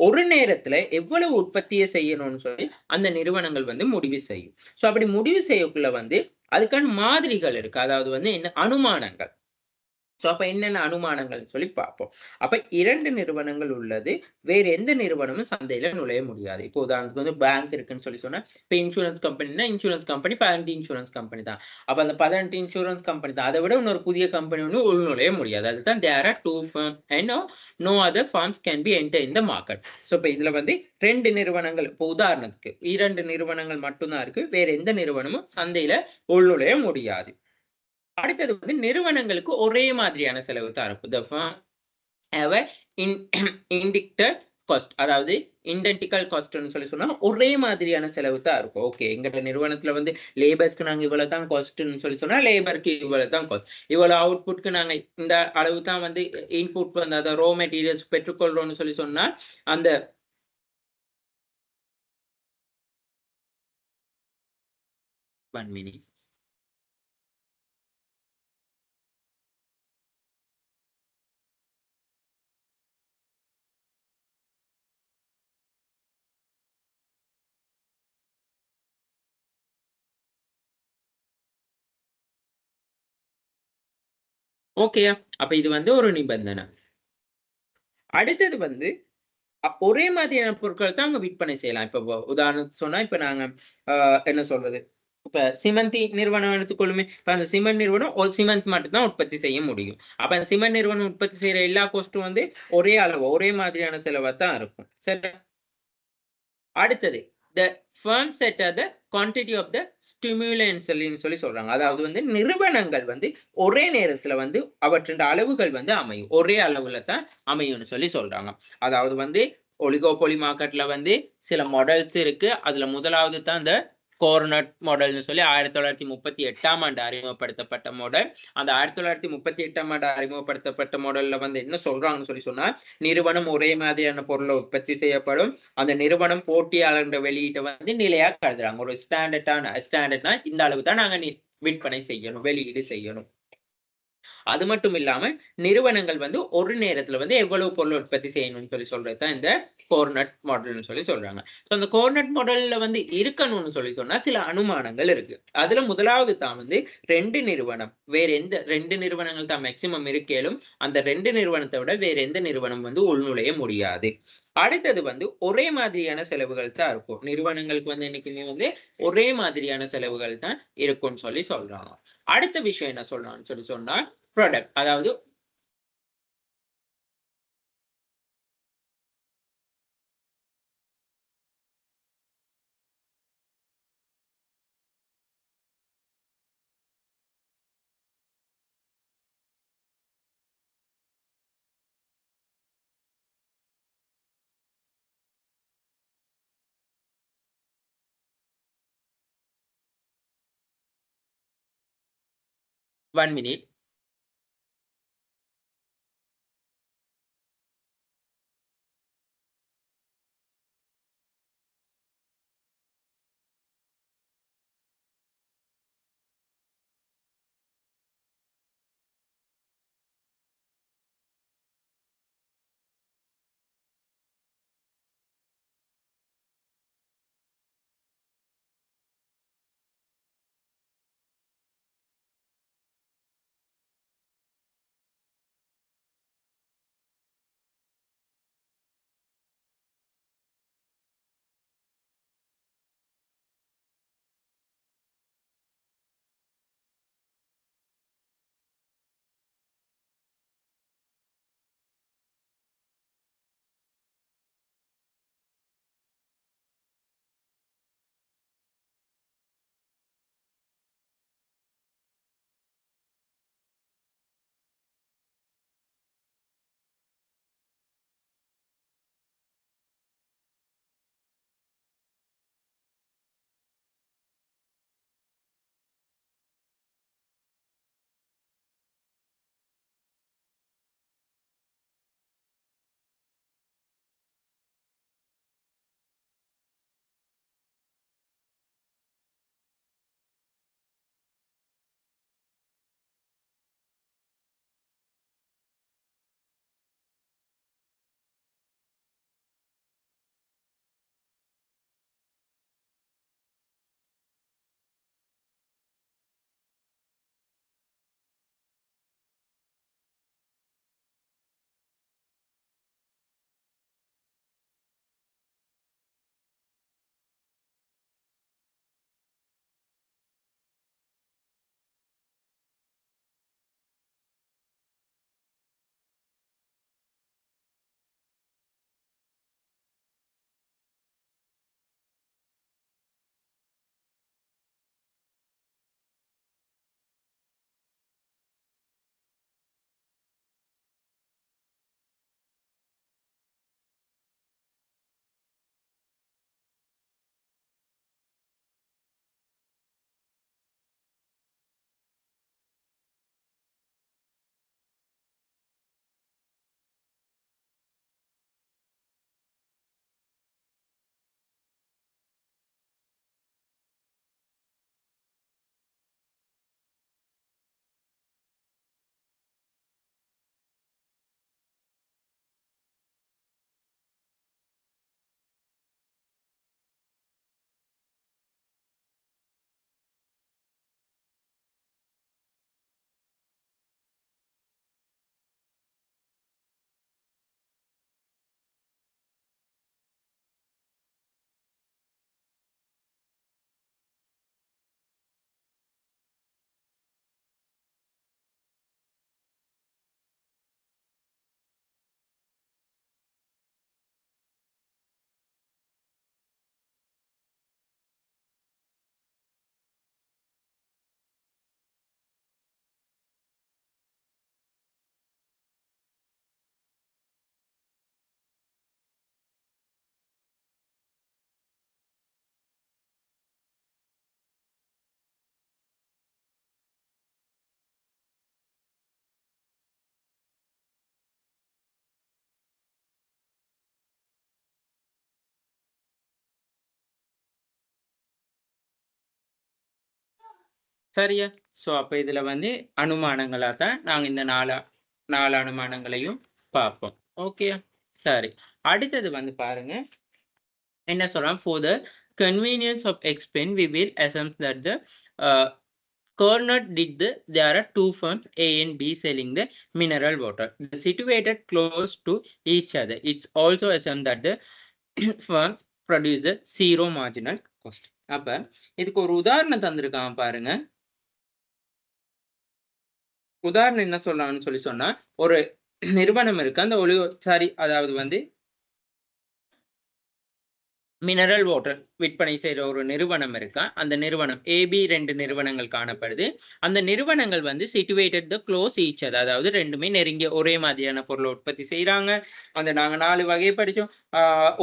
ஒரு நேரத்துல எவ்வளவு உற்பத்திய செய்யணும்னு சொல்லி அந்த நிறுவனங்கள் வந்து முடிவு செய்யும். சோ அப்படி முடிவு செய்யக்குள்ள வந்து அதுக்கான மாதிரிகள் இருக்கு. அதாவது வந்து என்ன அனுமானங்கள். சோ அப்ப என்னென்ன அனுமானங்கள்னு சொல்லி பார்ப்போம். அப்ப 2 நிறுவனங்கள் உள்ளது. வேறு எந்த நிறுவனமும் சந்தையில நுழைய முடியாது. இப்போ உதாரணத்துக்கு வந்து பேங்க் இருக்குன்னு சொல்லி சொன்னா, இப்ப இன்சூரன்ஸ் கம்பெனின்னா, இன்சூரன்ஸ் கம்பெனி 18 இன்சூரன்ஸ் கம்பெனி தான். அப்ப அந்த 18 இன்சூரன்ஸ் கம்பெனி தான். அதை விட இன்னொரு புதிய கம்பெனி ஒண்ணு உள்நுழைய முடியாது. அதுதான் there are 2 firm and no other firms can be enter in the market. So இப்ப இதுல வந்து 2 நிறுவனங்கள் இப்போ உதாரணத்துக்கு 2 நிறுவனங்கள் மட்டும் தான் இருக்கு. வேற எந்த நிறுவனமும் சந்தையில உள்நுழைய முடியாது. அடுத்தது வந்து நிறுவனங்களுக்கு ஒரே மாதிரியான செலவு தான் இருக்கும். The firm have a indicted cost. அதாவது identical costன்னு சொல்லி சொன்னா ஒரே மாதிரியான செலவு தான் இருக்கும். ஓகே, எங்க நிறுவனத்துல வந்து லேபர்ஸ்க்கு நாங்க இவ்வளவு தான் காஸ்ட்ன்னு சொல்லி சொன்னா லேபருக்கு இவ்வளவு தான் காஸ்ட். இவ்வளவு அவுட்புட்க்கு நாங்க இந்த அளவு தான் வந்து இன்புட் வந்து அந்த ரா மெட்டீரியல்ஸ் பெற்றுக்கொள்றோம்னு சொல்லி சொன்னா அந்த 1 minute. ஓகேயா? அப்ப இது வந்து ஒரு நிபந்தனை. அடுத்தது வந்து ஒரே மாதிரியான பொருட்கள் தான் அங்க விற்பனை செய்யலாம். இப்ப உதாரணத்துக்கு சொன்னா, இப்ப நாங்க அ என்ன சொல்றது? இப்ப சிமெண்ட் நிறுவனம் எடுத்துக்கொள்ளுமே. இப்ப அந்த சிமெண்ட் நிறுவனம் ஒரு சிமெண்ட் மட்டும் தான் உற்பத்தி செய்ய முடியும். அப்ப அந்த சிமெண்ட் நிறுவனம் உற்பத்தி செய்ற எல்லா காஸ்ட்டும் வந்து ஒரே அளவு, ஒரே மாதிரியான செலவா தான் இருக்கும். சரி. அடுத்தது, the firm set the quantity of the stimulants ன்னு சொல்லி சொல்றாங்க. அதாவது வந்து நிறுவனங்கள் வந்து ஒரே நேரத்துல வந்து அவற்றின் அளவுகள் வந்து அமையும். ஒரே அளவுல தான் அமையும்னு சொல்லி சொல்றாங்க. அதாவது வந்து ஒலிகோபோலி மார்க்கெட்ல வந்து சில மாடல்ஸ் இருக்கு. அதுல முதலாவது தான் இந்த கோர்னட் மாடல்னு சொல்லி 1938ஆம் ஆண்டு அறிமுகப்படுத்தப்பட்ட மாடல். அந்த 1938ஆம் ஆண்டு அறிமுகப்படுத்தப்பட்ட மாடல்ல வந்து என்ன சொல்றாங்கன்னு சொல்லி சொன்னா, நிறுவனம் ஒரே மாதிரியான பொருள உற்பத்தி செய்யப்படும். அந்த நிறுவனம் போட்டியாளர் வெளியீட்ட வந்து நிலையா கருதுறாங்க. ஒரு ஸ்டாண்டர்ட்னா இந்த அளவு தான் நாங்க விற்பனை செய்யணும், வெளியீடு செய்யணும். அது மட்டும் இல்லாம நிறுவனங்கள் வந்து ஒரு நேரத்துல வந்து எவ்வளவு பொருள் உற்பத்தி செய்யணும்னு சொல்லி சொல்றதுதான் இந்த கோர்னட் மாடல்னு சொல்லி சொல்றாங்க. அந்த கோர்னட் மாடல்ல வந்து இருக்கணும்னு சொல்லி சொன்னா சில அனுமானங்கள் இருக்கு. அதுல முதலாவது தான் வந்து 2 நிறுவனம் வேற எந்த 2 நிறுவனங்கள் தான் மேக்ஸிமம் இருக்கேலும் அந்த 2 நிறுவனத்தை விட வேற எந்த நிறுவனம் வந்து உள்நுழைய முடியாது. அடுத்தது வந்து ஒரே மாதிரியான செலவுகள் தான் இருக்கும். நிறுவனங்களுக்கு வந்து என்னைக்குமே வந்து ஒரே மாதிரியான செலவுகள் தான் இருக்கும்னு சொல்லி சொல்றாங்க. அடுத்த விஷயம் என்ன சொல்றாங்கன்னு சொல்லி சொன்னா ப்ராடக்ட் அதாவது ஒன் மினிட் சரியா? ஸோ அப்ப இதுல வந்து அனுமானங்களா தான் நாங்க இந்த 4 அனுமானங்களையும் பார்ப்போம். ஓகேயா? சரி. அடுத்தது வந்து பாருங்க. என்ன சொல்றான்? For the convenience of explain, we will assume that the Cornett did there are two firms A and B selling the mineral water. They're situated close to each other. It's also assumed that the firms produce the zero marginal cost. அப்ப இதுக்கு ஒரு உதாரணம் தந்திருக்கான் பாருங்க. உதாரணம் என்ன சொல்லலாம்னு சொன்னா, ஒரு நிறுவனம் இருக்கு. அந்த அதாவது வந்து மினரல் வாட்டர் விற்பனை செய்யற ஒரு நிறுவனம் இருக்கா. அந்த நிறுவனம் AB 2 நிறுவனங்கள் காணப்படுது. அந்த நிறுவனங்கள் வந்து சிட்டுவேட்டட் த க்ளோஸ் ஈச் அதர், அதாவது ரெண்டுமே நெருங்கிய ஒரே மாதிரியான பொருளை உற்பத்தி செய்யறாங்க. அந்த நாங்க 4 வகையை படிச்சோம்.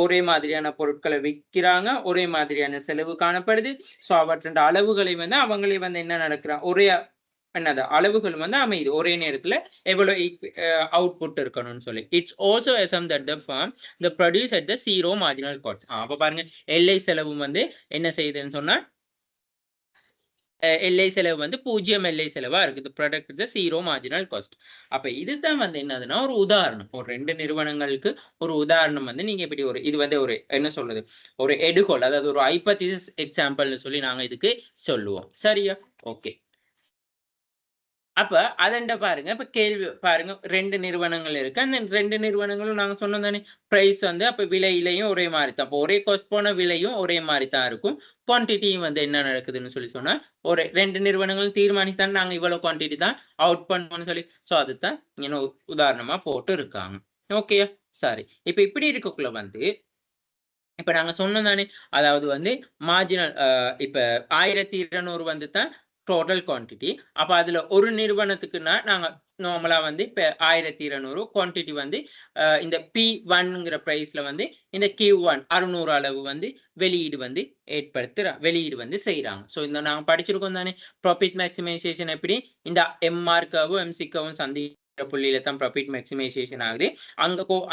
ஒரே மாதிரியான பொருட்களை விற்கிறாங்க, ஒரே மாதிரியான செலவு காணப்படுது. ஸோ அவற்றின் அளவுகளை வந்து அவங்களே வந்து என்ன நடக்கிறாங்க, ஒரே என்னது அளவுகள் வந்து அமையுது. ஒரே நேரத்துல எவ்வளவு அவுட்புட் இருக்கணும்னு சொல்லி. It's also assumed that the firm the produce at the zero marginal cost. அப்ப பாருங்க, எல்லை செலவு வந்து என்ன செய்யுதுன்னு சொன்னா, எல்லை செலவு வந்து 0 எல்லை செலவா இருக்குது. Product the zero marginal cost. அப்ப இதுதான் வந்து என்னதுன்னா ஒரு உதாரணம். ஒரு 2 நிறுவனங்களுக்கு ஒரு உதாரணம் வந்து நீங்க இப்படி ஒரு இது வந்து ஒரு என்ன சொல்றது, ஒரு எடுகோல், அதாவது ஒரு ஹைபோதீசிஸ் எக்ஸாம்பிள்னு சொல்லி நாங்க இதுக்கு சொல்லுவோம். சரியா? ஓகே. அப்ப அதண்ட பாருங்க, இப்ப கேள்வி பாருங்க, 2 நிறுவனங்கள் இருக்கு. அந்த 2 நிறுவனங்களும் நாங்க சொன்னோம் தானே, பிரைஸ் வந்து அப்ப விலையிலையும் ஒரே மாதிரி தான். அப்போ ஒரே காஸ்ட் போன விலையும் ஒரே மாதிரி தான் இருக்கும். குவான்டிட்டியும் வந்து என்ன நடக்குதுன்னு சொல்லி சொன்னா, ஒரு 2 நிறுவனங்களும் தீர்மானித்தான் நாங்க இவ்வளவு குவான்டிட்டி தான் அவுட் பண்ணுவோம்னு சொல்லி. சோ அதுதான் இங்க உதாரணமா போட்டு இருக்காங்க. ஓகேயா? சரி. இப்ப இப்படி இருக்கக்குள்ள வந்து இப்ப நாங்க சொன்னோம் தானே, அதாவது வந்து மார்ஜினல் இப்ப 1200 வந்து தான் டோட்டல் குவான்டிட்டி. அப்ப அதுல ஒரு நிறுவனத்துக்குன்னா நாங்க நார்மலா வந்து இப்ப 1200 குவான்டிட்டி வந்து இந்த P1ங்கிற பிரைஸ்ல வந்து இந்த Q1 600 அளவு வந்து வெளியீடு வந்து வெளியீடு வந்து செய்யறாங்க. சோ இந்த நாங்க படிச்சிருக்கோம் தானே, ப்ராஃபிட் மேக்ஸிமைசேஷன் எப்படி இந்த MR கர்வும் MC கர்வும் புள்ளியில தான் ப்ராஃபிட் மேக்ஸிமைசேஷன் ஆகுது.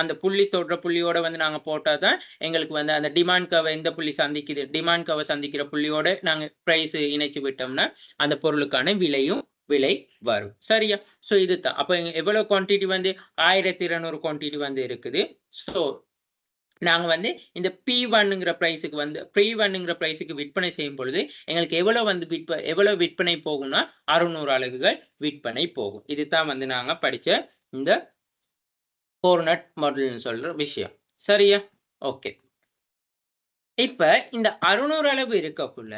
அந்த புள்ளி தொடுற புள்ளியோட வந்து நாங்க போட்டாதான் எங்களுக்கு வந்து அந்த டிமாண்ட் கர்வ் எந்த புள்ளி சந்திக்குது, டிமாண்ட் கர்வ் சந்திக்கிற புள்ளியோட நாங்க பிரைஸ் இணைச்சு விட்டோம்னா அந்த பொருளுக்கான விலை வரும். சரியா? சோ இதுதான். அப்ப எவ்வளவு குவான்டிட்டி வந்து 1200 குவான்டிட்டி வந்து இருக்குது. சோ நாங்க வந்து இந்த P1ங்கிற பிரைஸுக்கு விற்பனை செய்யும் பொழுது எங்களுக்கு எவ்வளவு விற்பனை போகும்னா 600 அலகுகள் விற்பனை போகும். இதுதான் வந்து நாங்க படிச்ச இந்த கோர்னட் மாடல்னு சொல்ற விஷயம். சரியா? ஓகே. இப்ப இந்த 600 அளவு இருக்கக்குள்ள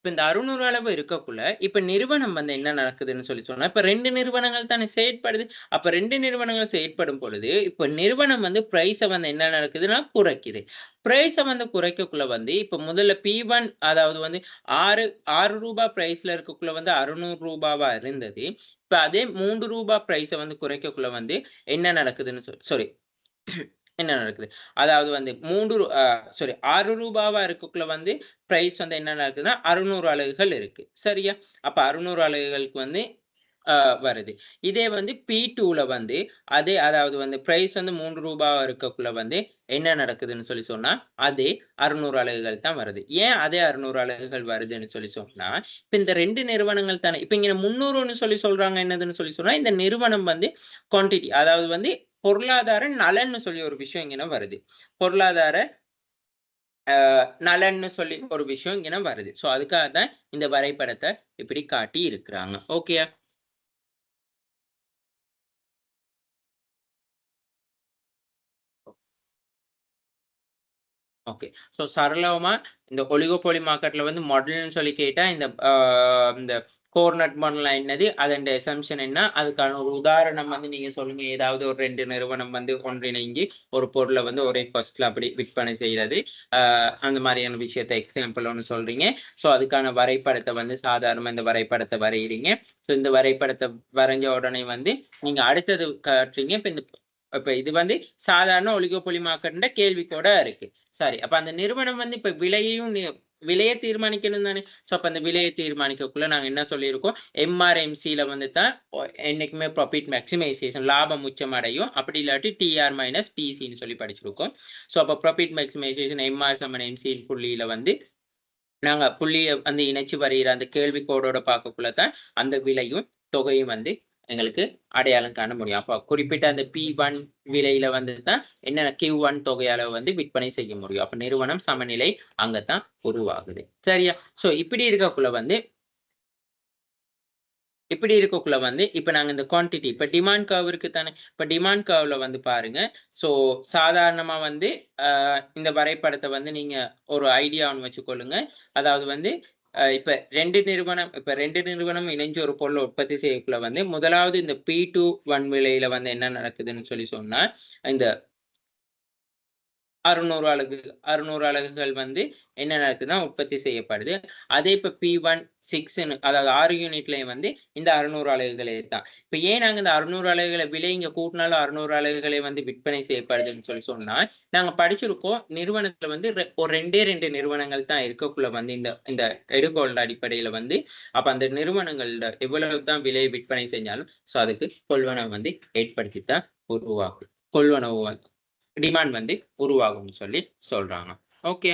இந்த 600 அளவு இருக்கக்குள்ள இப்ப நிறுவனம் வந்து என்ன நடக்குதுன்னு சொல்லி சொன்னா, இப்ப 2 நிறுவனங்கள் தானே செயற்படுது. அப்ப 2 நிறுவனங்கள் செயற்படும் பொழுது இப்ப நிறுவனம் வந்து பிரைஸ வந்து என்ன நடக்குதுன்னா குறைக்குது. பிரைஸ வந்து குறைக்கக்குள்ள வந்து இப்ப முதல்ல P1 அதாவது வந்து 6 ரூபாய் பிரைஸ்ல இருக்கக்குள்ள வந்து 600 ரூபாவா இருந்தது. இப்ப அதே 3 ரூபாய் பிரைஸ வந்து குறைக்கக்குள்ள வந்து என்ன நடக்குதுன்னு சாரி என்ன நடக்குது, அதாவது வந்து 6 ரூபாவா இருக்கக்குள்ள வந்து பிரைஸ் வந்து என்ன நடக்குதுன்னா 600 அலகுகள் இருக்கு. சரியா? அப்ப 600 அலகுகளுக்கு வந்து வருது. இதே வந்து P2ல வந்து அதாவது வந்து பிரைஸ் வந்து 3 ரூபாவா இருக்கக்குள்ள வந்து என்ன நடக்குதுன்னு சொல்லி சொன்னா அதே 600 அலகுகள் தான் வருது. ஏன் அதே 600 அலகுகள் வருதுன்னு சொல்லி சொன்னா, இப்ப இந்த 2 நிறுவனங்கள் தானே இப்ப இங்க 300ன்னு சொல்லி சொல்றாங்க. என்னதுன்னு சொல்லி சொன்னா இந்த நிறுவனம் வந்து குவான்டிட்டி, அதாவது வந்து பொருளாதார நலன்னு சொல்லி ஒரு விஷயம் இங்க வருது. பொருளாதார நலன்னு சொல்லி ஒரு விஷயம் இங்க வருது. சோ அதுக்காக தான் இந்த வரைபடத்தை இப்படி காட்டி இருக்கிறாங்க. ஓகே. ஓகே. சோ சரளமா இந்த ஒலிகோபோலி மார்க்கெட்ல வந்து மாடல்னு சொல்லி கேட்டா இந்த கோர்னட் மாடல் என்னது, அதன் அசம்ப்ஷன் என்ன, அதுக்கான ஒரு உதாரணம் வந்து நீங்க சொல்லுங்க. ஏதாவது ஒரு 2 நிறுவனம் வந்து ஒன்றிணைஞ்சு ஒரு பொருளை வந்து ஒரே காஸ்ட்ல அப்படி விற்பனை செய்யறது, அந்த மாதிரியான விஷயத்த எக்ஸாம்பிள் ஒன்று சொல்றீங்க. சோ அதுக்கான வரைபடத்தை வந்து சாதாரணமா இந்த வரைபடத்தை வரைகிறீங்க. சோ இந்த வரைபடத்தை வரைஞ்ச உடனே வந்து நீங்க அடுத்தது காட்டுறீங்க. இப்ப இது வந்து சாதாரண ஒலிகோபொலி மார்க்கெட்ன்ற கேள்விக்கூட இருக்கு. சரி. அப்ப அந்த நிறுவனம் வந்து இப்ப விலையை தீர்மானிக்கணும் தானே. சோ அப்ப அந்த விலையை தீர்மானிக்கக்குள்ள நாங்க என்ன சொல்லியிருக்கோம், MRMCல வந்து தான் என்னைக்குமே ப்ராஃபிட் மேக்ஸிமைசேஷன், லாபம் உச்சம் அடையும். அப்படி இல்லாட்டி TR மைனஸ் TCன்னு சொல்லி படிச்சிருக்கோம். சோ அப்ப ப்ராஃபிட் மேக்ஸிமைசேஷன் MR சமன் MC புள்ளியில வந்து நாங்க புள்ளிய வந்து இணைச்சு வருகிற அந்த கேள்வி கோடோட பார்க்கக்குள்ளதான் அந்த விலையும் தொகையும் வந்து எங்களுக்கு அடையாளம் காண முடியும். அப்ப குறிப்பிட்ட அந்த P1 விலையில வந்து தான் என்ன Q1 தொகையால வந்து விற்பனை செய்ய முடியும். அப்ப நிறுவனம் சமநிலை அங்கதான் உருவாகுது. சரியா? சோ இப்படி இருக்கக்குள்ள வந்து இப்ப நாங்க இந்த குவான்டிட்டி இப்ப டிமாண்ட் கர்வ் இருக்கு தானே. இப்ப டிமாண்ட் கர்வ்ல வந்து பாருங்க. சோ சாதாரணமா வந்து இந்த வரைபடத்தை வந்து நீங்க ஒரு ஐடியா ஒன்று வச்சுக்கொள்ளுங்க. அதாவது வந்து இப்ப ரெண்டு நிறுவனம் இணைஞ்சு ஒரு பொருள் உற்பத்தி செய்யக்குள்ள வந்து முதலாவது இந்த P21 விலையில வந்து என்ன நடக்குதுன்னு சொன்னா இந்த 600 அலகுகள் வந்து என்ன நடக்குதுன்னா உற்பத்தி செய்யப்படுது. அதே இப்ப P16 அதாவது 6 யூனிட்லயும் வந்து இந்த 600 அலகுகளே தான். இப்ப ஏன் நாங்க இந்த 600 அலகுகளை விலை இங்க கூட்டினாலும் 600 அலகுகளை வந்து விற்பனை செய்யப்படுதுன்னு சொன்னா நாங்க படிச்சிருக்கோம் நிறுவனத்துல வந்து ஒரு ரெண்டு நிறுவனங்கள் தான் இருக்கக்குள்ள வந்து இந்த எடுகோள் அடிப்படையில வந்து அப்ப அந்த நிறுவனங்கள்ல எவ்வளவுதான் விலையை விற்பனை செஞ்சாலும் சோ அதுக்கு கொள்வனவு வந்து ஏற்படுத்தித்தான் உருவாகும். கொள்வனவு டிமாண்ட் வந்து உருவாகும்னு சொல்லி சொல்றாங்க. ஓகே,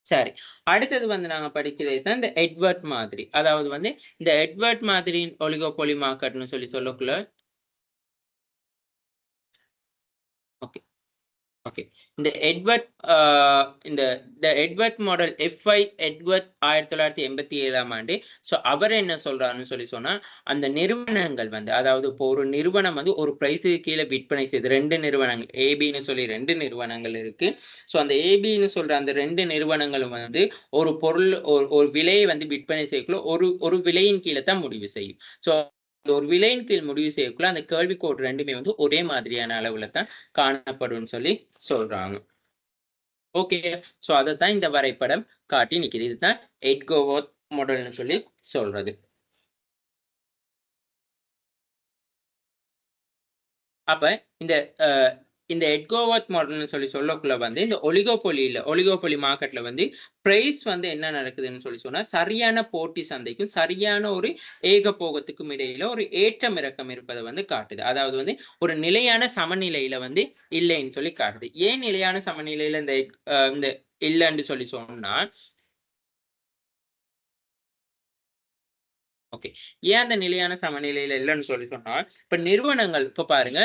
சரி. அடுத்தது வந்து நாங்க படிக்கிறது தான் இந்த எட்வர்ட் மாதிரி. அதாவது வந்து இந்த எட்வர்ட் மாதிரியின் ஒலிகோபோலி மார்க்கெட்னு சொல்லக்குள்ள ஓகே ஓகே இந்த எட்வர்ட் மாடல் FI எட்வர்ட் 1987ஆம் ஆண்டு. ஸோ அவர் என்ன சொல்றாருன்னு சொன்னா அந்த நிறுவனங்கள் வந்து அதாவது இப்போ ஒரு நிறுவனம் வந்து ஒரு பிரைஸுக்கு கீழே விற்பனை செய்யுது. ரெண்டு நிறுவனங்கள் ஏபின்னு சொல்லி ரெண்டு நிறுவனங்கள் இருக்கு. ஸோ அந்த ஏபின்னு சொல்ற அந்த ரெண்டு நிறுவனங்களும் வந்து ஒரு பொருள் ஒரு விலையை வந்து விற்பனை செய்யக்குள்ள ஒரு விலையின் கீழே தான் முடிவு செய்யும். ஸோ ஒரு விலையின் கீழ் முடிவு செய்யக்குள்ள அந்த கேள்வி கோட் ரெண்டுமே வந்து ஒரே மாதிரியான அளவுல தான் காணப்படும் சொல்லி சொல்றாங்க. ஓகே, சோ அதைத்தான் இந்த வரைபடம் காட்டி நிக்குது. இதுதான் எட்கோவர்த் மாடல்னு சொல்லி சொல்றது. அப்ப இந்த எட்கோவர்த் மாடல்னு சொல்லக்குள்ள வந்து இந்த ஒலிகோபொலி மார்க்கெட்ல வந்து பிரைஸ் வந்து என்ன நடக்குதுன்னு சொன்னா சரியான போட்டி சந்தைக்கும் சரியான ஒரு ஏகபோகத்துக்கும் இடையில ஒரு ஏற்றம் இறக்கம் இருப்பதை வந்து காட்டுது. அதாவது வந்து ஒரு நிலையான சமநிலையில வந்து இல்லைன்னு சொல்லி காட்டுது. ஏன் நிலையான சமநிலையில இந்த இல்லைன்னு சொல்லி சொன்னா ஓகே, ஏன் அந்த நிலையான சமநிலையில இல்லைன்னு சொல்லி சொன்னா இப்ப நிறுவனங்கள் இப்ப பாருங்க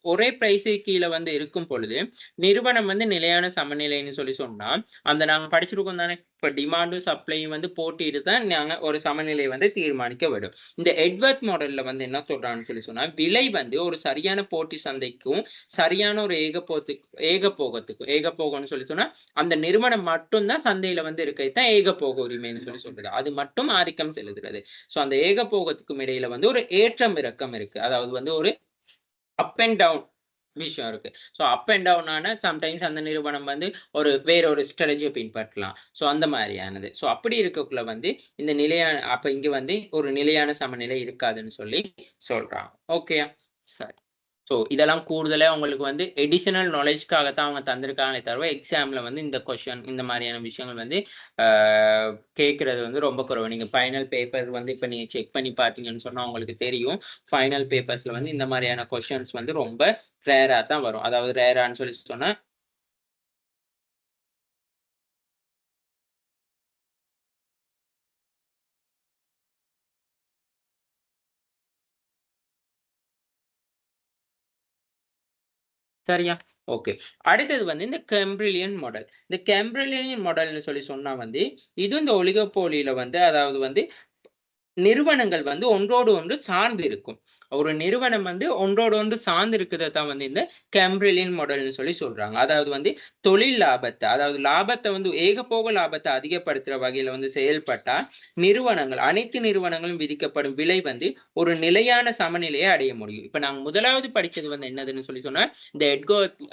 ஒரே பிரைஸு கீழே வந்து இருக்கும் பொழுது நிறுவனம் வந்து நிலையான சமநிலைன்னு சொல்லி சொன்னா அந்த நாங்க படிச்சிருக்கோம் தானே. இப்ப டிமாண்டும் சப்ளையும் வந்து போட்டிட்டு தான் நாங்க ஒரு சமநிலை வந்து தீர்மானிக்க விடும். இந்த எட்வர்ட் மாடல்ல வந்து என்ன சொல்றான்னு சொல்லி சொன்னா விலை வந்து ஒரு சரியான போட்டி சந்தைக்கும் சரியான ஒரு ஏகபோகம்னு சொல்லி சொன்னா அந்த நிறுவனம் மட்டும்தான் சந்தையில வந்து இருக்கதான் ஏகபோக உரிமைன்னு சொல்லி சொல்றது. அது மட்டும் ஆதிக்கம் செலுத்துறது. சோ அந்த ஏகபோகத்துக்கும் இடையில வந்து ஒரு ஏற்றம் இறக்கம் இருக்கு. அதாவது வந்து ஒரு அப் அண்ட் டவுன் விஷயம் இருக்கு. ஸோ அப் அண்ட் டவுன் ஆன சம்டைம்ஸ் அந்த நிறுவனம் வந்து வேற ஒரு ஸ்ட்ராட்டஜியை பின்பற்றலாம். ஸோ அந்த மாதிரியானது. ஸோ அப்படி இருக்கக்குள்ள வந்து இந்த நிலையான அப்ப இங்க வந்து ஒரு நிலையான சமநிலை இருக்காதுன்னு சொல்லி சொல்றாங்க. ஓகே, சரி. ஸோ இதெல்லாம் கூடுதலா உங்களுக்கு வந்து எடிஷனல் நாலேஜ்க்காகத்தான் அவங்க தந்திருக்காங்களே தவிர எக்ஸாம்ல வந்து இந்த கொஸ்டின் இந்த மாதிரியான விஷயங்கள் வந்து கேட்கறது வந்து ரொம்ப குறைவு. நீங்க ஃபைனல் பேப்பர் வந்து இப்ப நீங்க செக் பண்ணி பார்த்தீங்கன்னு சொன்னா உங்களுக்கு தெரியும். ஃபைனல் பேப்பர்ஸ்ல வந்து இந்த மாதிரியான கொஸ்டின்ஸ் வந்து ரொம்ப ரேரா தான் வரும். அதாவது ரேரான்னு சொல்லி சொன்னா சரியா? ஓகே. அடுத்தது வந்து இந்த கேம்பிரில்லியன் மாடல். இந்த கேம்பிரில்லியன் மாடல்னு சொல்லி சொன்னா வந்து இது இந்த ஒலிகோபோலியில வந்து அதாவது வந்து நிறுவனங்கள் வந்து ஒன்றோடு ஒன்று சார்ந்து இருக்கும். ஒரு நிறுவனம் வந்து ஒன்றோடு ஒன்று சார்ந்து இருக்கிறத தான் வந்து இந்த கேம்பிரில்லியன் மாடல்னு சொல்லி சொல்றாங்க. அதாவது வந்து தொழில் லாபத்தை அதாவது லாபத்தை வந்து ஏகபோக லாபத்தை அதிகப்படுத்துற வகையில வந்து செயல்பட்டா அனைத்து நிறுவனங்களும் விதிக்கப்படும் விலை வந்து ஒரு நிலையான சமநிலையை அடைய முடியும். இப்ப நாங்க முதலாவது படிச்சது வந்து என்னதுன்னு சொல்லி சொன்னா இந்த எட்கோவர்த்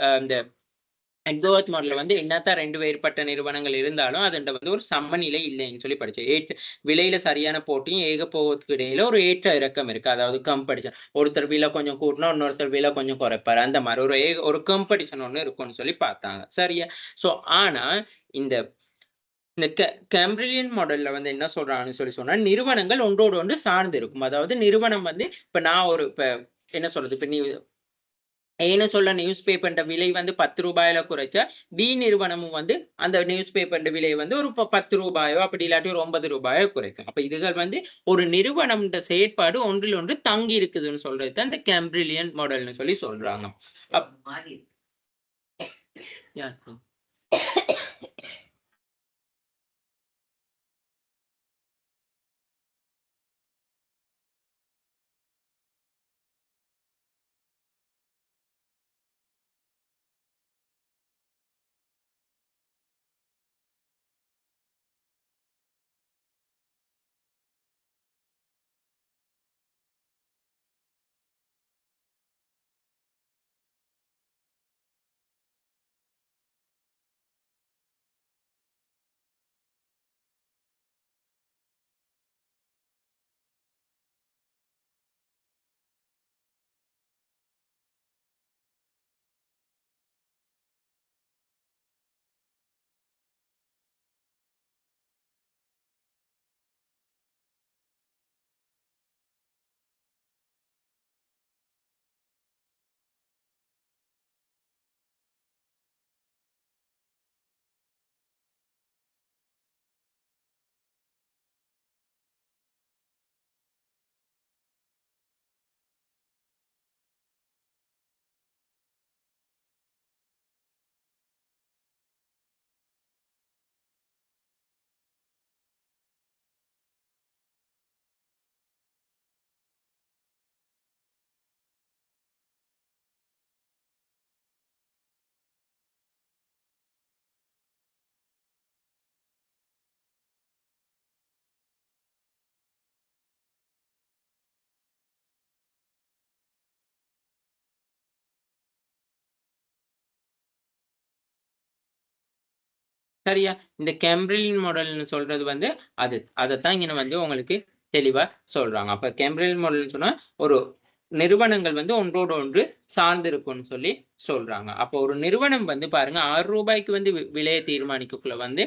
மாடல்ல வந்து என்னத்தான் ரெண்டு வேறுபட்ட நிறுவனங்கள் இருந்தாலும் அதுண்ட வந்து ஒரு சமநிலை இல்லைன்னு சொல்லி படிச்சோம். விலையில சரியான போட்டியும் ஏகபோகத்துக்கு இடையில ஒரு ஏற்ற இறக்கம் இருக்கு. அதாவது காம்படிஷன் ஒருத்தர் விலை கொஞ்சம் கூட்டினா இன்னொருத்தர் விலை கொஞ்சம் குறைப்பாரு. அந்த மாதிரி ஒரு காம்படிஷன் ஒண்ணு இருக்கும்னு சொல்லி பார்த்தாங்க. சரியா? சோ ஆனா இந்த இந்த கேம்பிரில்லியன் மாடல்ல வந்து என்ன சொல்றாங்கன்னு சொல்லி சொன்னா நிறுவனங்கள் ஒன்றோடு ஒன்று சார்ந்து இருக்கும். அதாவது நிறுவனம் வந்து இப்ப நான் இப்ப என்ன சொல்றது இப்ப நீ ஏன்னு சொல்ல நியூஸ் பேப்பர் விலை வந்து 10 ரூபாயில குறைச்சா பி நிறுவனமும் வந்து அந்த நியூஸ் பேப்பர் விலை வந்து ஒரு 10 ரூபாயோ அப்படி இல்லாட்டி ஒரு 9 ரூபாயோ குறைக்கும். அப்ப இதுகள் வந்து ஒரு நிறுவனம் செயற்பாடு ஒன்றில் ஒன்று தங்கி இருக்குதுன்னு சொல்றது தான் இந்த கேம்பிரிலியன் மாடல்னு சொல்லி சொல்றாங்க. சரியா? இந்த கேம்பிரிலியன் மாடல்னு சொல்றது வந்து அதத்தான் இங்க வந்து உங்களுக்கு தெளிவா சொல்றாங்க. அப்ப கேம்பிரிலியன் மாடல்னு சொன்னா ஒரு நிறுவனங்கள் வந்து ஒன்றோடு ஒன்று சார்ந்து இருக்கும்னு சொல்லி சொல்றாங்க. அப்போ ஒரு நிறுவனம் வந்து பாருங்க 6 ரூபாய்க்கு வந்து விலையை தீர்மானிக்கக்குள்ள வந்து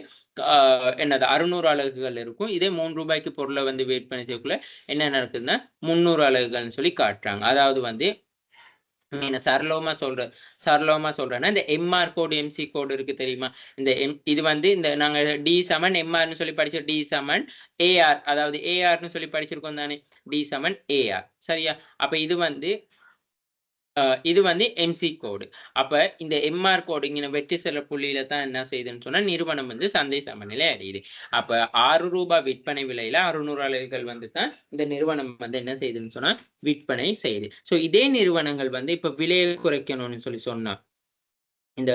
என்னது 600 அலகுகள் இருக்கும். இதே 3 ரூபாய்க்கு பொருளை வந்து விற்பனை செய்யக்குள்ள என்ன நடக்குதுன்னா 300 அலகுகள்னு சொல்லி காட்டுறாங்க. அதாவது வந்து சரளமா சொல்றேன்னா இந்த எம்ஆர் கோடு எம்சி கோடு இருக்கு தெரியுமா? இந்த இது வந்து இந்த நாங்க டி சமன் எம்ஆர்னு சொல்லி படிச்ச டி சமன் ஏஆர், அதாவது ஏஆர்னு சொல்லி படிச்சிருக்கோம் தானே, டி சமன் ஏஆர். சரியா? அப்ப இது வந்து எம்சி கோடு. அப்ப இந்த எம்ஆர் கோடு இங்க வெற்றி செல்ல புள்ளியில தான் என்ன செய்யுதுன்னு சொன்னா நிறுவனம் வந்து சந்தை சமநிலை அடையுது. அப்ப 6 ரூபாய் விற்பனை விலையில 600 அலகுகள் வந்து தான் இந்த நிறுவனம் வந்து என்ன செய்யுதுன்னு சொன்னா விற்பனை செய்யுது. சோ இதே நிறுவனங்கள் வந்து இப்ப விலையை குறைக்கணும்னு சொல்லி சொன்னா இந்த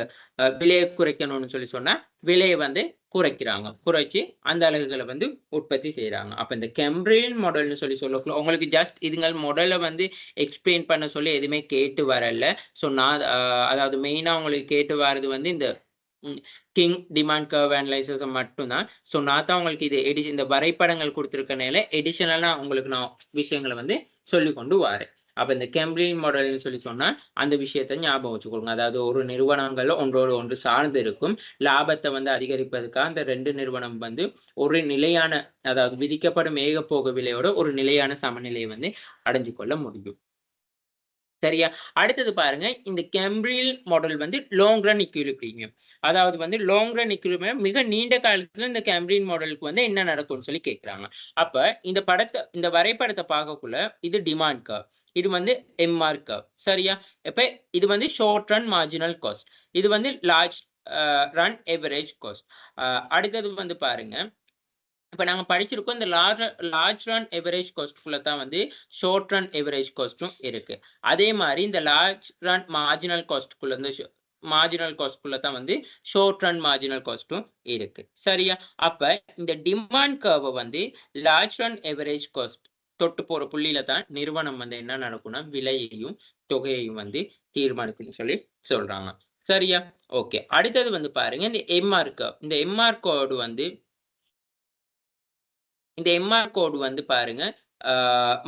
விலையை குறைக்கணும்னு சொல்லி சொன்னா விலையை வந்து குறைக்கிறாங்க. குறைச்சு அந்த அலகுகளை வந்து உற்பத்தி செய்யறாங்க. அப்ப இந்த கேம்பிரிலியன் மாடல்னு சொல்லி சொல்லக்குள்ள உங்களுக்கு ஜஸ்ட் இதுங்கள் மாடலை வந்து எக்ஸ்பிளைன் பண்ண சொல்லி எதுவுமே கேட்டு வரல. ஸோ நான் அதாவது மெயினா உங்களுக்கு கேட்டு வர்றது வந்து இந்த கிங் டிமாண்ட் கர்வ் அனலைசர் மட்டும்தான். ஸோ நான் தான் உங்களுக்கு இது இந்த வரைபடங்கள் கொடுத்துருக்கனால எடிஷனலா உங்களுக்கு நான் விஷயங்களை வந்து சொல்லி கொண்டு வரேன். அப்ப இந்த கேம்பிரிலியன் மாடல்னு சொல்லி சொன்னா அந்த விஷயத்த ஞாபகம் வச்சுக்கோங்க. அதாவது ஒரு நிறுவனங்கள் ஒன்றோடு ஒன்று சார்ந்து இருக்கும். லாபத்தை வந்து அதிகரிப்பதற்காக அந்த 2 நிறுவனம் வந்து ஒரு நிலையான, அதாவது விதிக்கப்படும் ஏகபோக விலையோட ஒரு நிலையான சமநிலையை வந்து அடைஞ்சு கொள்ள முடியும். சரியா? அடுத்தது பாருங்க, இந்த கேம்பிரில் மாடல் வந்து லாங் ரன் இக்விலிபிரியம். அதாவது வந்து லாங் ரன் இக்விலிபிரியம் மிக நீண்ட காலத்துல இந்த கேம்பிரில் மாடலுக்கு வந்து என்ன நடக்கும்னு சொல்லி கேட்கிறாங்க. அப்ப இந்த வரைபடத்தை பார்க்கக்குள்ள இது டிமாண்ட் கர்வ், இது வந்து எம்ஆர் கர்வ். சரியா? இப்ப இது வந்து ஷார்ட் ரன் மார்ஜினல் காஸ்ட், இது வந்து லார்ஜ் ரன் எவரேஜ் காஸ்ட். அடுத்தது வந்து பாருங்க, இப்ப நாங்க படிச்சிருக்கோம் இந்த லார்ஜ் ரன் எவரேஜ் காஸ்ட்குள்ள தான் வந்து ஷார்ட் ரன் எவரேஜ் காஸ்டும் இருக்கு. அதே மாதிரி இந்த லார்ஜ் ரன் மார்ஜினல் காஸ்ட்குள்ள தான் வந்து ஷார்ட் ரன் மார்ஜினல் காஸ்டும் இருக்கு. சரியா? அப்ப இந்த டிமாண்ட் கர்வை வந்து லார்ஜ் ரன் எவரேஜ் காஸ்ட் தொட்டு போற புள்ளியில தான் நிறுவனம் வந்து என்ன நடக்கும்னா விலையையும் தொகையையும் வந்து தீர்மானிக்கும்னு சொல்லி சொல்றாங்க. சரியா? ஓகே. அடுத்தது வந்து பாருங்க இந்த எம்ஆர் கர்வ். இந்த எம்ஆர் கோடு வந்து இந்த எம்ஆர் கோடு வந்து பாருங்க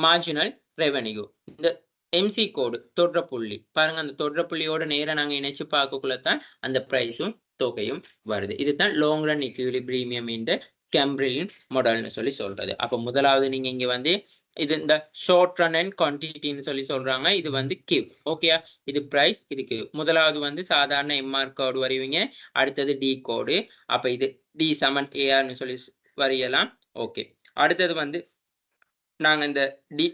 மார்ஜினல் ரெவென்யூ. இந்த எம்சி கோடு தொடர புள்ளி பாருங்க, அந்த தொடர புள்ளியோட நேரம் நாங்க இணைச்சு பார்க்கக்குள்ளதான் அந்த பிரைஸும் தொகையும் வருது. இதுதான் லாங் ரன் இக்விலிபிரியம் இந்த கேம்பிரிலியன் மாடல்னு சொல்லி சொல்றது. அப்ப முதலாவது நீங்க இங்க வந்து இது இந்த ஷார்ட் ரன் அண்ட் குவான்டிட்டின்னு சொல்லி சொல்றாங்க. இது வந்து கிவ். ஓகேயா? இது பிரைஸ், இது கிவ். முதலாவது வந்து சாதாரண எம்ஆர் கோடு வரைவீங்க. அடுத்தது டி கோடு. அப்ப இது டி சமன் ஏஆர்னு சொல்லி வரையலாம். ஓகே. அடுத்தது வந்து நாங்க இந்த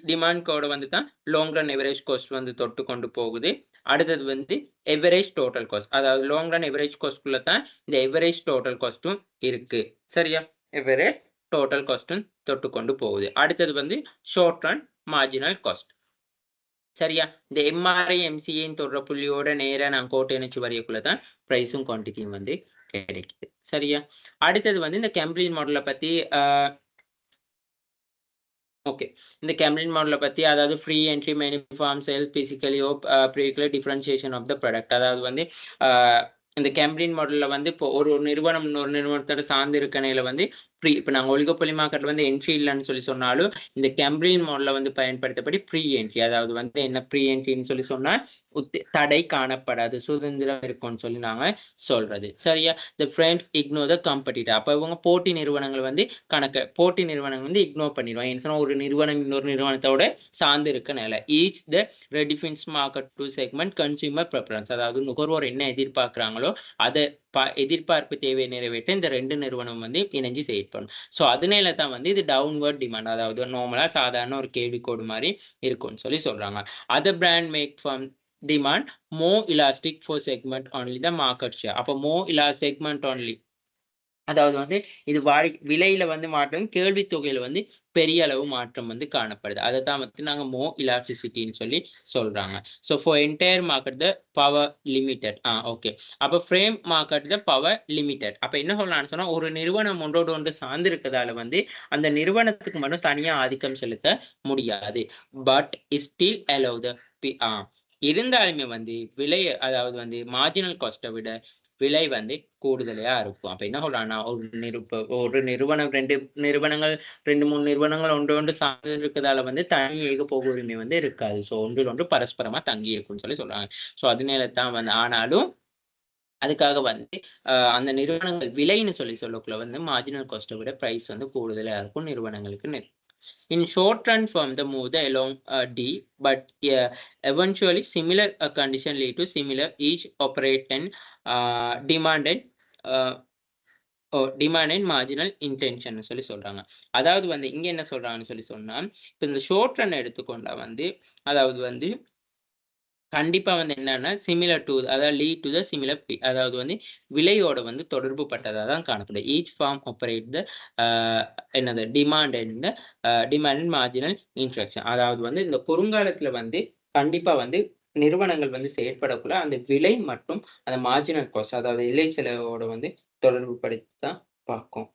டிமாண்ட் கோடை வந்து தான் லாங் ரன் எவரேஜ் காஸ்ட் வந்து தொட்டு கொண்டு போகுது. அடுத்தது வந்து எவரேஜ் டோட்டல் காஸ்ட். அதாவது லாங் ரன் எவரேஜ் காஸ்ட்குள்ள தான் இந்த எவரேஜ் டோட்டல் காஸ்ட்டும் இருக்கு. சரியா? எவரேஜ் டோட்டல் காஸ்ட்டும் தொட்டு கொண்டு போகுது. அடுத்தது வந்து ஷார்ட் ரன் மார்ஜினல் காஸ்ட். சரியா? இந்த எம்ஆர்ஐ எம்சிஏன்னு தொடுற புள்ளியோட நேரா நான் கோட்டை இணைச்சு வரையக்குள்ள தான் பிரைஸும் குவான்டிட்டியும் வந்து கிடைக்குது. சரியா? அடுத்தது வந்து இந்த கேம்ப்ரிட்ஜ் மாடலை பத்தி ஓகே. இந்த கேம்ப்ரிட்ஜ் மாடலை பத்தி அதாவது free entry many form sell physically ப்ரீக்லர் டிஃபரன்சியேஷன் ஆஃப் த ப்ராடக்ட். அதாவது வந்து இந்த கேம்ப்ரிட்ஜ் மாடல்ல வந்து இப்போ ஒரு நிறுவனம் இன்னொரு நிறுவனத்தோட சார்ந்து இருக்கனையில வந்து ஃப்ரீ. இப்போ நாங்கள் ஒலிகோபொலி மார்க்கெட்ல வந்து என்ட்ரி இல்லைன்னு சொல்லி சொன்னாலும் இந்த கேம்ப்ரிட்ஜ் மாடல்ல வந்து பயன்படுத்தப்படி ப்ரீ என்ட்ரி. அதாவது வந்து என்ன ப்ரீ என்ட்ரின்னு சொல்லி சொன்னா தடை காணப்படாது, சுதந்திரம் இருக்கும்னு சொல்லி நாங்க சொல்றது. சரியா? த ஃப்ரேம்ஸ் இக்னோர் த காம்படிட்டர். அப்போ இவங்க போட்டி நிறுவனங்கள் வந்து போட்டி நிறுவனங்கள் வந்து இக்னோர் பண்ணிடுவாங்க. என்ன சொன்னா ஒரு நிறுவனம் இன்னொரு நிறுவனத்தோட சார்ந்து இருக்க நிலை. Each the redefines market to segment consumer preference. அதாவது நுகர்வோர் என்ன எதிர்பார்க்கிறாங்களோ அதை எதிர்பார்ப்பு தேவையை நிறைவேற்ற இந்த ரெண்டு நிறுவனம் வந்து இணைஞ்சு செயற்படும். ஸோ அதனால தான் வந்து இது டவுன்வர்ட் டிமாண்ட், அதாவது நார்மலா சாதாரண ஒரு கேள்விக்கோடு மாதிரி இருக்கும்னு சொல்லி சொல்றாங்க. Other brand make from demand more elastic for segment only the market share. அப்போ more elastic segment only, அதாவது வந்து இது விலையில வந்து மாற்றம், கேள்வி தொகையில வந்து பெரிய அளவு மாற்றம் வந்து காணப்படுது. அதை தான் வந்து நாங்க மோ இலாஸ்டிசிட்டின்னு சொல்லி சொல்றாங்க. So for entire market the power limited. Okay. அப்போ frame market the power limited. அப்போ என்ன சொல்லலாம்னு சொன்னா ஒரு நிறுவனம் ஒன்றோடு ஒன்று சார்ந்து இருக்கிறதால வந்து அந்த நிறுவனத்துக்கு மட்டும் தனியா ஆதிக்கம் செலுத்த முடியாது. பட் ஸ்டில் அலோவ் த இருந்தாலுமே வந்து விலை, அதாவது வந்து மார்ஜினல் காஸ்ட்டை விட விலை வந்து கூடுதலையா இருக்கும். அப்ப என்ன சொல்றாங்கன்னா ஒரு நிறுவனம் ரெண்டு மூணு நிறுவனங்கள் ஒன்று சார்ந்து இருக்கிறதால வந்து தனி ஏகபோக உரிமை வந்து இருக்காது. ஸோ ஒன்றில் ஒன்று பரஸ்பரமா தங்கி இருக்கும்னு சொல்லி சொல்றாங்க. ஸோ அதனால தான் வந்து ஆனாலும் அதுக்காக வந்து அந்த நிறுவனங்கள் விலைன்னு சொல்லக்குள்ள வந்து மார்ஜினல் காஸ்ட்டை விட பிரைஸ் வந்து கூடுதலா இருக்கும் நிறுவனங்களுக்கு. In short run firm the move the along D, but eventually similar condition lead to similar each operate and demand and marginal intention சொல்லி சொல்றாங்க. அதாவது வந்து இங்க என்ன சொல்றாங்கன்னு சொல்லி சொன்னா, இப்ப இந்த ஷார்ட் ரன் எடுத்துக்கொண்டா வந்து அதாவது வந்து கண்டிப்பா வந்து என்னன்னா சிமிலர் டு, அதாவது lead to the similar P, அதாவது வந்து விலையோட வந்து தொடர்பு பட்டதா தான் காணப்படும். ஈச் ஃபார்ம் ஆப்பரேட் த என்னது டிமாண்ட் அண்ட் மார்ஜினல் இன்ட்ராக்ஷன். அதாவது வந்து இந்த குறுங்காலத்துல வந்து கண்டிப்பா வந்து நிறுவனங்கள் வந்து செயற்படக்குள்ள அந்த விலை மற்றும் அந்த மார்ஜினல் காஸ்ட், அதாவது இலை செலவோட வந்து தொடர்பு படுத்தி தான் பார்க்கும்.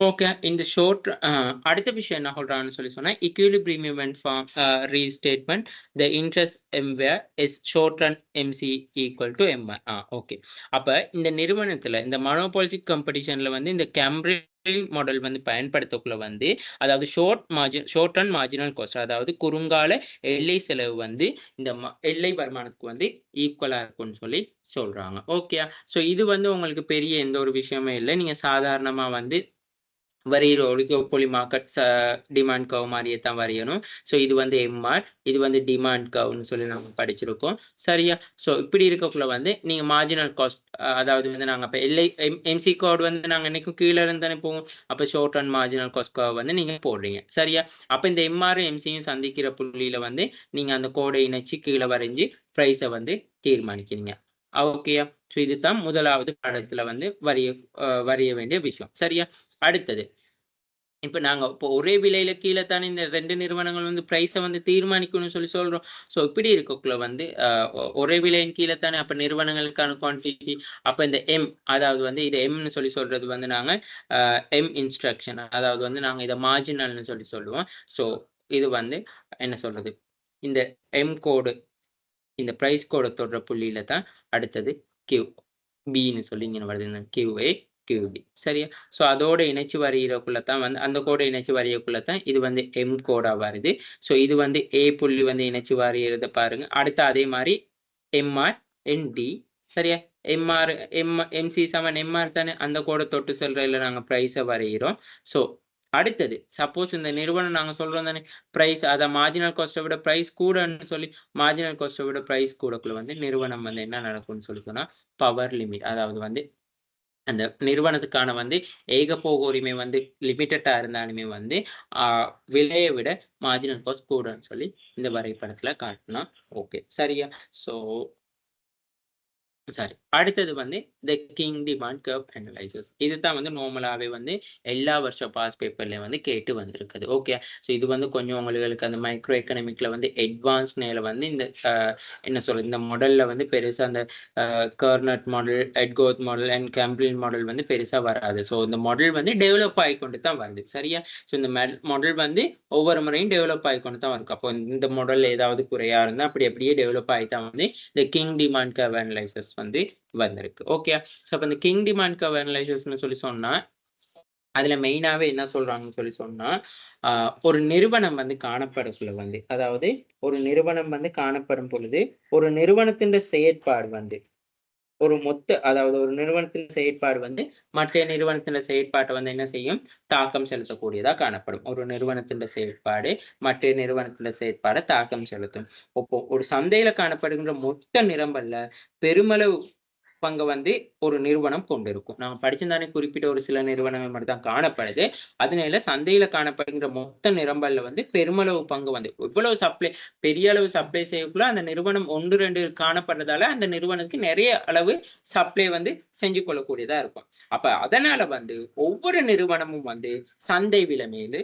ஓகே. இந்த ஷார்ட் அடுத்த விஷயம் என்ன சொல்றாங்கன்னு சொன்னா, equilibrium event form restatement the interest MVR is short run MC equal to MR. Okay. அப்ப இந்த நிறுவனத்துல இந்த மோனோபாலிஸ்டிக் காம்படிஷன்ல வந்து இந்த கேம்பிரிட்ஜ் மாடல் வந்து பயன்படுத்தக்குள்ள வந்து அதாவது ஷார்ட் ரன் மார்ஜினல் காஸ்ட் அதாவது குறுங்கால எல்லை செலவு வந்து இந்த எல்லை வருமானத்துக்கு வந்து ஈக்குவலா இருக்கும்னு சொல்லி சொல்றாங்க. ஓகே. சோ இது வந்து உங்களுக்கு பெரிய எந்த ஒரு விஷயமே இல்லை. நீங்க சாதாரணமா வந்து வரைகிற ஒலிகோபொலி மார்க்கெட் டிமாண்ட் கர்வ் மாதிரியே தான் வரையணும். ஸோ இது வந்து எம்ஆர், இது வந்து டிமாண்ட் கர்வ்னு சொல்லி நம்ம படிச்சிருக்கோம். சரியா? ஸோ இப்படி இருக்கக்குள்ள வந்து நீங்க மார்ஜினல் காஸ்ட் அதாவது வந்து நாங்கள் இப்போ எல்ஐ எம்சி கோட் வந்து நாங்கள் என்னைக்கும் கீழே இருந்து தானே போவோம். அப்போ short and marginal cost curve வந்து நீங்க போடுறீங்க. சரியா? அப்போ இந்த எம்ஆரும் எம்சியும் சந்திக்கிற புள்ளியில வந்து நீங்க அந்த கோடை இணைச்சு கீழே வரைஞ்சி ப்ரைஸை வந்து தீர்மானிக்கிறீங்க. ஓகேயா? ஸோ இதுதான் முதலாவது படத்துல வந்து வரைய வேண்டிய விஷயம். சரியா? அடுத்தது இப்ப நாங்க இப்போ ஒரே விலையில கீழே தானே இந்த 2 நிறுவனங்கள் வந்து பிரைஸை வந்து தீர்மானிக்கணும்னு சொல்லி சொல்றோம். ஸோ இப்படி இருக்கக்குள்ள வந்து ஒரே விலையின் கீழே தானே அப்ப நிறுவனங்களுக்கான குவான்டிட்டி அப்ப இந்த எம் அதாவது வந்து இது எம்னு சொல்லி சொல்றது வந்து நாங்க எம் இன்ஸ்ட்ரக்ஷன் அதாவது வந்து நாங்க இதை மார்ஜினல்னு சொல்லி சொல்லுவோம். ஸோ இது வந்து என்ன சொல்றது இந்த எம் கோடு இந்த பிரைஸ் கோடை தொடர புள்ளியில தான் அடுத்தது கியூ பின்னு சொல்லி இங்க வருது கியூஏ கியூபி. சரியா? ஸோ அதோட இணைச்சு வரைகிறக்குள்ளதான் வந்து அந்த கோடை இணைச்சு வரையக்குள்ளதான் இது வந்து எம் கோடா வருது. ஸோ இது வந்து ஏ புள்ளி வந்து இணைச்சு வரைகிறத பாருங்க. அடுத்து அதே மாதிரி எம்ஆர் என்டி. சரியா? எம்ஆர் எம்சி சமன் எம்ஆர் தானே அந்த கோடை தொட்டு செல்றதுல நாங்க பிரைஸை வரைகிறோம். ஸோ அடுத்தது சப்போஸ் இந்த நிறுவனம் நாங்க சொல்றோம் தானே பிரைஸ் அதை மார்ஜினல் காஸ்ட்டை விட பிரைஸ் கூடன்னு சொல்லி மார்ஜினல் காஸ்ட்டை விட பிரைஸ் கூடக்குள்ள வந்து நிறுவனம் வந்து என்ன நடக்கும்னு சொல்லி சொன்னா பவர் லிமிட் அதாவது வந்து அந்த நிறுவனத்துக்கான வந்து ஏகபோக உரிமை வந்து லிமிட்டடா இருந்தாலுமே வந்து விலையை விட மார்ஜினல் காஸ்ட் கூடன்னு சொல்லி இந்த வரைபடத்துல காட்டலாம். ஓகே. சரியா? ஸோ சாரி அடுத்தது வந்து the king demand curve analysis. இதுதான் வந்து நார்மலாவே வந்து எல்லா வருஷம் பாஸ் பேப்பர்லயும் வந்து கேட்டு வந்திருக்குது. ஓகே. ஸோ இது வந்து கொஞ்சம் உங்களுக்கு அந்த மைக்ரோ எக்கனாமிக்ல வந்து அட்வான்ஸ் நேல வந்து இந்த என்ன சொல்றது இந்த மாடல்ல வந்து பெருசா அந்த கர்னட் மாடல் எட்கோத் மாடல் அண்ட் கேம்பிளின் மாடல் வந்து பெருசா வராது. ஸோ இந்த மாடல் வந்து டெவலப் ஆகிக்கொண்டு தான் வருது. சரியா? ஸோ இந்த மாடல் வந்து ஒவ்வொரு முறையும் டெவலப் ஆகிக்கொண்டு தான் வரும். அப்போ இந்த மாடல் ஏதாவது குறையா இருந்தா அப்படியே டெவலப் ஆகிட்டா வந்து இந்த கிங் டிமாண்ட் கர்வ் அனலைசிஸ் வந்து வந்திருக்கு. ஓகே. ஸோ அப்ப இந்த கிங் டிமாண்ட் கர்வ் அனலைசிஸ்னு சொல்லி சொன்னா அதுல மெயினாவே என்ன சொல்றாங்கன்னு சொல்லி சொன்னா ஒரு நிறுவனம் வந்து காணப்படக்குள்ள வந்து அதாவது ஒரு நிறுவனம் வந்து காணப்படும் பொழுது ஒரு நிறுவனத்தின் செயற்பாடு வந்து ஒரு அதாவது ஒரு நிறுவனத்தின் செயற்பாடு வந்து மற்ற நிறுவனத்தின் செயற்பாட்டை வந்து என்ன செய்யும் தாக்கம் செலுத்தக்கூடியதா காணப்படும். ஒரு நிறுவனத்தின் செயற்பாடு மற்ற நிறுவனத்தின் செயற்பாடை தாக்கம் செலுத்தும். இப்போ ஒரு சந்தையில காணப்படுகின்ற மொத்த நிரம்பல்ல பெருமளவு பங்கு வந்து ஒரு நிறுவனம் கொண்டிருக்கும். நாம படிச்சிருந்தானே குறிப்பிட்ட ஒரு சில நிறுவனங்கள் மட்டும் தான் காணப்படுது. அதனால சந்தையில காணப்படுகின்ற மொத்த நிரம்பல்ல வந்து பெருமளவு பங்கு வந்து இவ்வளவு சப்ளை பெரிய அளவு சப்ளை செய்யக்குள்ள அந்த நிறுவனம் 1-2 காணப்படுறதால அந்த நிறுவனத்துக்கு நிறைய அளவு சப்ளை வந்து செஞ்சு கொள்ளக்கூடியதா இருக்கும். அப்ப அதனால வந்து ஒவ்வொரு நிறுவனமும் வந்து சந்தை விலை மீது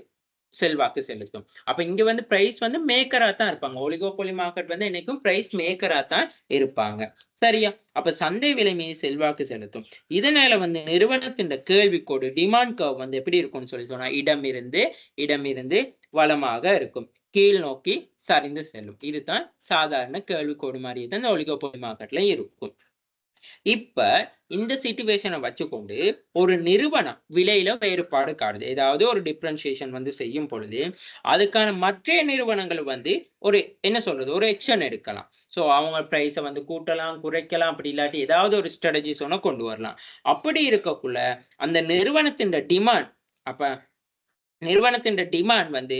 செல்வாக்கு செலுத்தும். அப்ப இங்க வந்து பிரைஸ் வந்து மேக்கரா தான் இருப்பாங்க. ஒலிகோபொலி மார்க்கெட் வந்து என்னைக்கும் பிரைஸ் மேக்கரா தான் இருப்பாங்க. சரியா? அப்ப சந்தை விலை மீது செல்வாக்கு செலுத்தும். இதனால வந்து நிறுவனத்தின் கேள்விக்கோடு டிமாண்ட் கர்வ் வந்து எப்படி இருக்கும்னு சொல்லி சொன்னா இடமிருந்து வளமாக இருக்கும். கீழ் நோக்கி சரிந்து செல்லும். இதுதான் சாதாரண கேள்விக்கோடு மாதிரியே தான் இந்த ஒலிகோபொலி மார்க்கெட்ல இருக்கும். இப்ப இந்த சிச்சுவேஷனை வச்சுக்கொண்டு ஒரு நிறுவனம் விலையில வேறுபாடு காணுது. ஏதாவது ஒரு டிஃபரன்சியேஷன் வந்து செய்யும் பொழுது அதுக்கான மற்ற நிறுவனங்கள் வந்து ஒரு என்ன சொல்றது ஒரு ஆக்ஷன் எடுக்கலாம். ஸோ அவங்க பிரைஸை வந்து கூட்டலாம் குறைக்கலாம் அப்படி இல்லாட்டி ஏதாவது ஒரு ஸ்ட்ராட்டஜிஸ் ஒன்று கொண்டு வரலாம். அப்படி இருக்கக்குள்ள அந்த நிறுவனத்தின் டிமாண்ட் அப்ப நிறுவனத்தின் டிமாண்ட் வந்து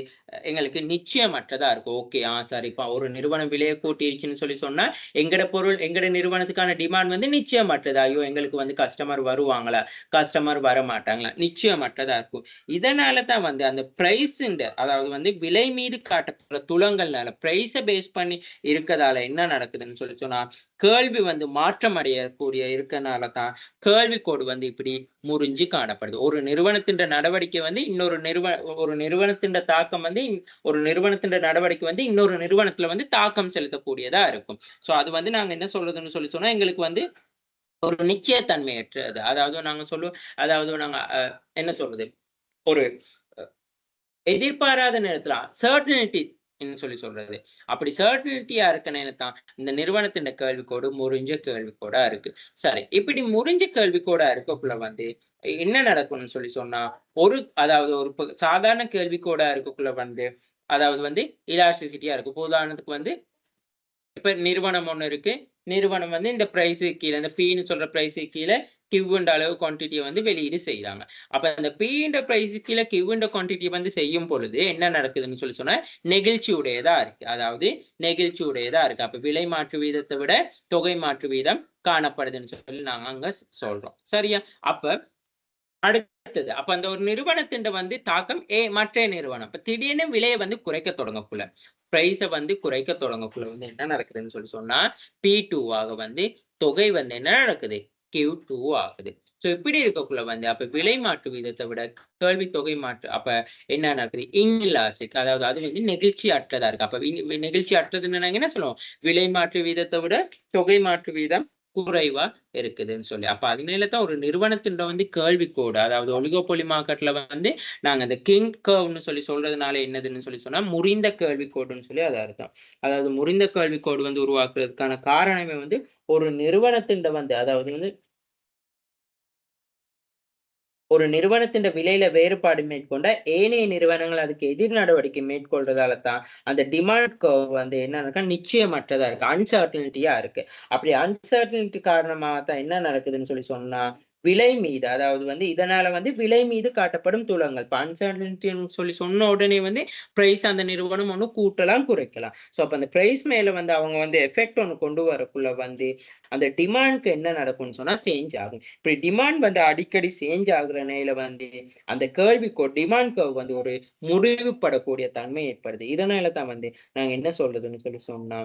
எங்களுக்கு நிச்சயமற்றதா இருக்கும். ஓகே சரிப்பா ஒரு நிறுவனம் விலையை கூட்டிருச்சுன்னு சொல்லி சொன்னா எங்கட நிறுவனத்துக்கான டிமாண்ட் வந்து நிச்சயமற்றதா ஐயோ எங்களுக்கு வந்து கஸ்டமர் வருவாங்களா கஸ்டமர் வர மாட்டாங்களா நிச்சயமற்றதா இருக்கும். இதனால தான் வந்து அந்த பிரைஸ் அதாவது வந்து விலை மீது காட்டப்படுற துலங்கள்னால பிரைஸை பேஸ் பண்ணி இருக்கதால என்ன நடக்குதுன்னு சொல்லி சொன்னா கேள்வி வந்து மாற்றம் அடையக்கூடிய இருக்கனால தான் கேள்வி கோடு வந்து இப்படி முறிஞ்சு காணப்படுது. ஒரு நிறுவனத்தின் நடவடிக்கை வந்து ஒரு நிறுவனத்தின் தாக்கம் வந்து ஒரு நிறுவனத்தின் நடவடிக்கை வந்து இன்னொரு நிறுவனத்துல வந்து தாக்கம் செலுத்தக்கூடியதா இருக்கும். சோ அது வந்து நாங்க என்ன சொல்றதுன்னு சொல்லி சொன்னா எங்களுக்கு வந்து ஒரு நிச்சயத்தன்மையற்றது. அதாவது நாங்க சொல்லுவோம் அதாவது நாங்க என்ன சொல்றது ஒரு எதிர்பாராத நேரத்துல சர்டனிட்டி சொல்லி சொல்றது. அப்படி சர்டனிட்டியா இருக்க நேரத்தான் இந்த நிறுவனத்தின் கேள்விக்கோடு முறிஞ்ச கேள்விக்கோடா இருக்கு. சரி, இப்படி முறிஞ்ச கேள்விக்கோடா இருக்கக்குள்ள வந்து என்ன நடக்கும்னு சொல்லி சொன்னா, அதாவது ஒரு சாதாரண கேள்விக்கோடா இருக்கக்குள்ள வந்து அதாவது வந்து இலாஸ்டிசிட்டியா இருக்கும். உதாரணத்துக்கு வந்து இப்ப நிறுவனம் ஒண்ணு இருக்கு. நிறுவனம் வந்து இந்த பிரைஸுக்கு கீழ இந்த Pன்னு சொல்ற பிரைஸுக்கு கீழ கியூன்ற அளவு குவான்டிட்டிய வந்து வெளியீடு செய்றாங்க. அப்ப அந்த Pன்ற பிரைஸுக்கு கீழ கியூன்ற குவான்டிட்டி வந்து செய்யும் பொழுது என்ன நடக்குதுன்னு சொல்லி சொன்னா, நெகிழ்ச்சி உடையதா இருக்கு. அதாவது நெகிழ்ச்சி உடையதா இருக்கு. அப்ப விலை மாற்று வீதத்தை விட தொகை மாற்று வீதம் காணப்படுதுன்னு சொல்லி நாங்க அங்க சொல்றோம். சரியா? அப்ப அடுத்தது அப்ப அந்த ஒரு நிறுவனத்தின் வந்து தாக்கம் மற்ற நிறுவனம் இப்ப திடீர்னு விலையை வந்து குறைக்க தொடங்கக்குள்ள பிரைஸ வந்து குறைக்க தொடங்கக்குள்ள வந்து என்ன நடக்குதுன்னு சொல்லி சொன்னா P2 ஆக வந்து தொகை வந்து என்ன நடக்குது Q2 ஆகுது. சோ இப்படி இருக்கக்குள்ள வந்து அப்ப விலை மாற்று வீதத்தை விட கேள்வி தொகை மாற்று அப்ப என்ன நடக்குது இன்லாஸ்டிக் அதாவது அது வந்து நெகிழ்ச்சி அற்றதா இருக்கு. அப்ப நெகிழ்ச்சி அற்றதுன்னு என்ன சொல்லுவோம் விலை மாற்று வீதத்தை விட தொகை மாற்று வீதம் குறைவா இருக்குதுன்னு சொல்லி. அப்ப அதனாலதான் ஒரு நிறுவனத்தின் வந்து கேள்விக்கோடு அதாவது ஒலிகோபொலி மார்க்கெட்ல வந்து நாங்க அந்த கிங் கர்வ்னு சொல்லி சொல்றதுனால என்னதுன்னு சொல்லி சொன்னா முறிந்த கேள்விக்கோடுன்னு சொல்லி அது அர்த்தம். அதாவது முறிந்த கேள்விக்கோடு வந்து உருவாக்குறதுக்கான காரணமே வந்து ஒரு நிறுவனத்தின் வந்து அதாவது வந்து ஒரு நிறுவனத்தின் விலையில வேறுபாடு மேற்கொண்ட ஏனைய நிறுவனங்கள் அதுக்கு எதிர் நடவடிக்கை மேற்கொள்றதால தான் அந்த டிமாண்ட் கர்வ் வந்து என்ன நிச்சயமற்றதா இருக்கு அன்சர்டனிட்டியா இருக்கு. அப்படி அன்சர்டனிட்டி காரணமாக தான் என்ன நடக்குதுன்னு சொல்லி சொன்னா விலை மீது அதாவது வந்து இதனால வந்து விலை மீது காட்டப்படும் துலங்கள் இப்ப அன்சர்டனிட்டின்னு சொல்லி சொன்ன உடனே வந்து பிரைஸ் அந்த நிறுவனம் ஒண்ணு கூட்டலாம் குறைக்கலாம். சோ அப்ப அந்த பிரைஸ் மேல வந்து அவங்க வந்து எஃபெக்ட் ஒண்ணு கொண்டு வரக்குள்ள வந்து அந்த டிமாண்ட்க்கு என்ன நடக்கும்னு சொன்னா சேஞ்ச் ஆகும். இப்படி டிமாண்ட் வந்து அடிக்கடி சேஞ்ச் ஆகுற நிலையில வந்து அந்த கேள்விக்கோ டிமாண்ட் கர்வ் வந்து ஒரு முறிவுபடக்கூடிய தன்மை ஏற்படுது. இதனால தான் வந்து நாங்க என்ன சொல்றதுன்னு சொல்லி சொன்னா